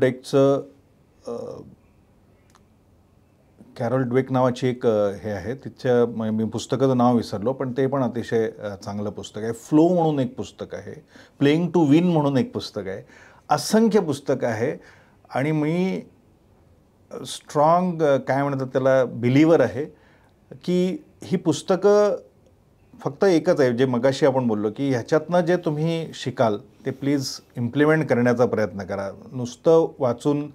ड्वेक नावाची एक हे आहे, तिच्या मी पुस्तकाचं नाव विसरलो, पण ते पण अतिशय चांगलं पुस्तक आहे. फ्लो म्हणून एक पुस्तक आहे. प्लेइंग टू विन म्हणून एक पुस्तक आहे. असंख्य पुस्तकं आहे आणि मी स्ट्रॉंग काय म्हणतात त्याला बिलीवर आहे की ही पुस्तकं फक्त एकच आहे जे मगाशी आपण बोललो की ह्याच्यातनं जे तुम्ही शिकाल ते प्लीज इम्प्लिमेंट करण्याचा प्रयत्न करा. नुसतं वाचून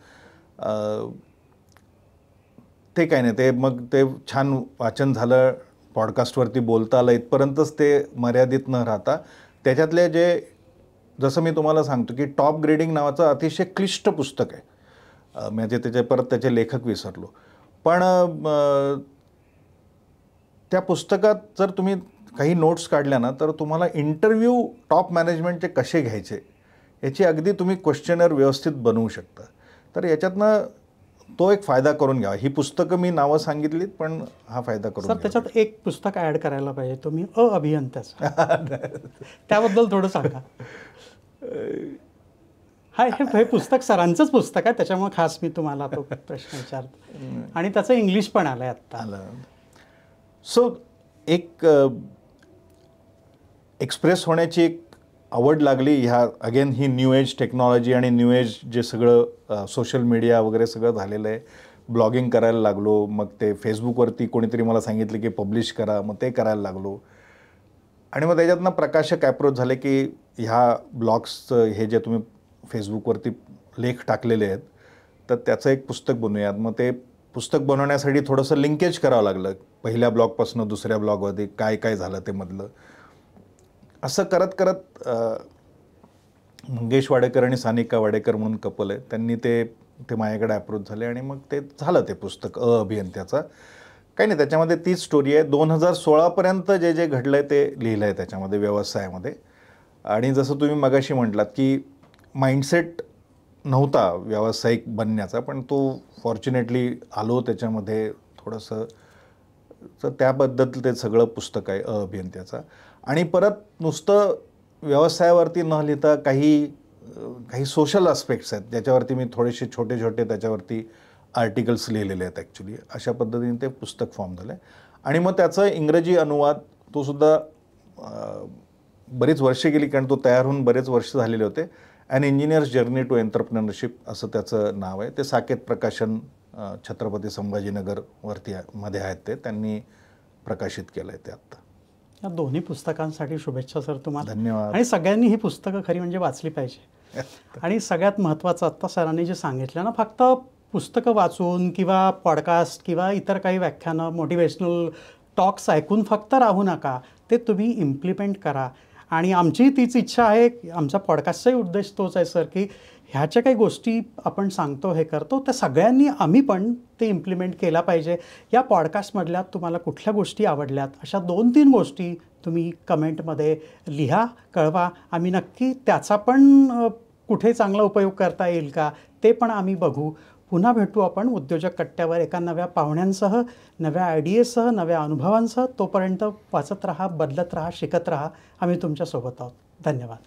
ते काय नाही, ते मग ते छान वाचन झालं, पॉडकास्टवरती बोलता आलं इथपर्यंतच ते मर्यादित न राहता त्याच्यातले जे, जसं मी तुम्हाला सांगतो की टॉप ग्रेडिंग नावाचं अतिशय क्लिष्ट पुस्तक आहे. म्हणजे त्याचे लेखक विसरलो, पण त्या पुस्तकात जर तुम्ही काही नोट्स काढल्या ना तर तुम्हाला इंटरव्ह्यू टॉप मॅनेजमेंटचे कसे घ्यायचे याची अगदी तुम्ही क्वेश्चनर व्यवस्थित बनवू शकता. तर याच्यातनं तो एक फायदा करून घ्यावा. ही पुस्तकं मी नावं सांगितलीत, पण हा फायदा करून सर, त्याच्यात एक पुस्तक ॲड करायला पाहिजे, तुम्ही अभियंत्याचं. त्याबद्दल थोडं सांगा. हे पुस्तक सरांचंच पुस्तक आहे, त्याच्यामुळे खास मी तुम्हाला तो प्रश्न विचारतो. आणि त्याचं इंग्लिश पण आलं आहे आत्ता. सो एक एक्सप्रेस होण्याची एक आवड लागली ह्या, अगेन ही न्यू एज टेक्नॉलॉजी आणि न्यू एज जे सगळं सोशल मीडिया वगैरे सगळं झालेलं आहे. ब्लॉगिंग करायला लागलो, मग ते फेसबुकवरती कोणीतरी मला सांगितलं की पब्लिश करा, मग ते करायला लागलो. आणि मग त्याच्यातनं प्रकाशक ॲप्रोच झाले की ह्या ब्लॉग्सचं हे जे तुम्ही फेसबुकवरती लेख टाकलेले आहेत तर त्याचं एक पुस्तक बनवूयात. मग ते पुस्तक बनवण्यासाठी थोडंसं लिंकेज करावं लागलं, पहिल्या ब्लॉगपासून दुसऱ्या ब्लॉगमध्ये काय काय झालं ते मधलं. असं करत करत मंगेश वाडेकर आणि सानिका वाडेकर म्हणून कपल आहे, त्यांनी ते माझ्याकडे अप्रोच झाले आणि मग ते झालं ते पुस्तक अभियंत्याचा. काही नाही, त्याच्यामध्ये तीच स्टोरी आहे. 2016पर्यंत जे जे घडलं आहे ते लिहिलं आहे त्याच्यामध्ये व्यवसायामध्ये. आणि जसं तुम्ही मगाशी म्हटलात की माइंडसेट नव्हता व्यावसायिक बनण्याचा, पण तो फॉर्च्युनेटली आलो त्याच्यामध्ये थोडंसं. तर त्याबद्दल ते सगळं पुस्तक आहे अभियंत्याचा. आणि परत नुसतं व्यवसायावरती न लिहिता काही सोशल आस्पेक्ट्स आहेत ज्याच्यावरती मी थोडेसे छोटे छोटे त्याच्यावरती आर्टिकल्स लिहिलेले आहेत ॲक्च्युली. अशा पद्धतीने ते पुस्तक फॉर्म झालं आहे. आणि मग त्याचा इंग्रजी अनुवाद तोसुद्धा बरीच वर्षे गेली, कारण तो तयार होऊन बरेच वर्ष झालेले होते. An engineer's journey to entrepreneurship असं त्याचं नाव आहे. ते साकेत प्रकाशन छत्रपती संभाजीनगरवरती मध्ये आहेत, ते त्यांनी प्रकाशित केलं आहे ते आत्ता. या दोन्ही पुस्तकांसाठी शुभेच्छा सर तुम्हाला. धन्यवाद. आणि सगळ्यांनी ही पुस्तकं खरी म्हणजे वाचली पाहिजे. आणि सगळ्यात महत्त्वाचं आत्ता सरांनी जे सांगितलं ना, फक्त पुस्तकं वाचून किंवा पॉडकास्ट किंवा इतर काही व्याख्यानं मोटिवेशनल टॉक्स ऐकून फक्त राहू नका, ते तुम्ही इम्प्लिमेंट करा. आणि आमची तीच इच्छा आहे, आमचा पॉडकास्टचाही उद्देश तोच आहे सर, की ह्याच्या काही गोष्टी आपण सांगतो हे करतो त्या सगळ्यांनी आम्ही पण ते इम्प्लिमेंट केला पाहिजे. या पॉडकास्टमधल्या तुम्हाला कुठल्या गोष्टी आवडल्यात अशा 2-3 गोष्टी तुम्ही कमेंटमध्ये लिहा, कळवा. आम्ही नक्की त्याचा पण कुठे चांगला उपयोग करता येईल का ते पण आम्ही बघू. पुन्हा भेटू आपण उद्योजक कट्ट्यावर एका नव्या पाहुण्यांसह, नव्या आयडियासह, नव्या अनुभवांसह. तोपर्यंत वाचत राहा, बदलत राहा, शिकत राहा. आम्ही तुमच्यासोबत आहोत. धन्यवाद.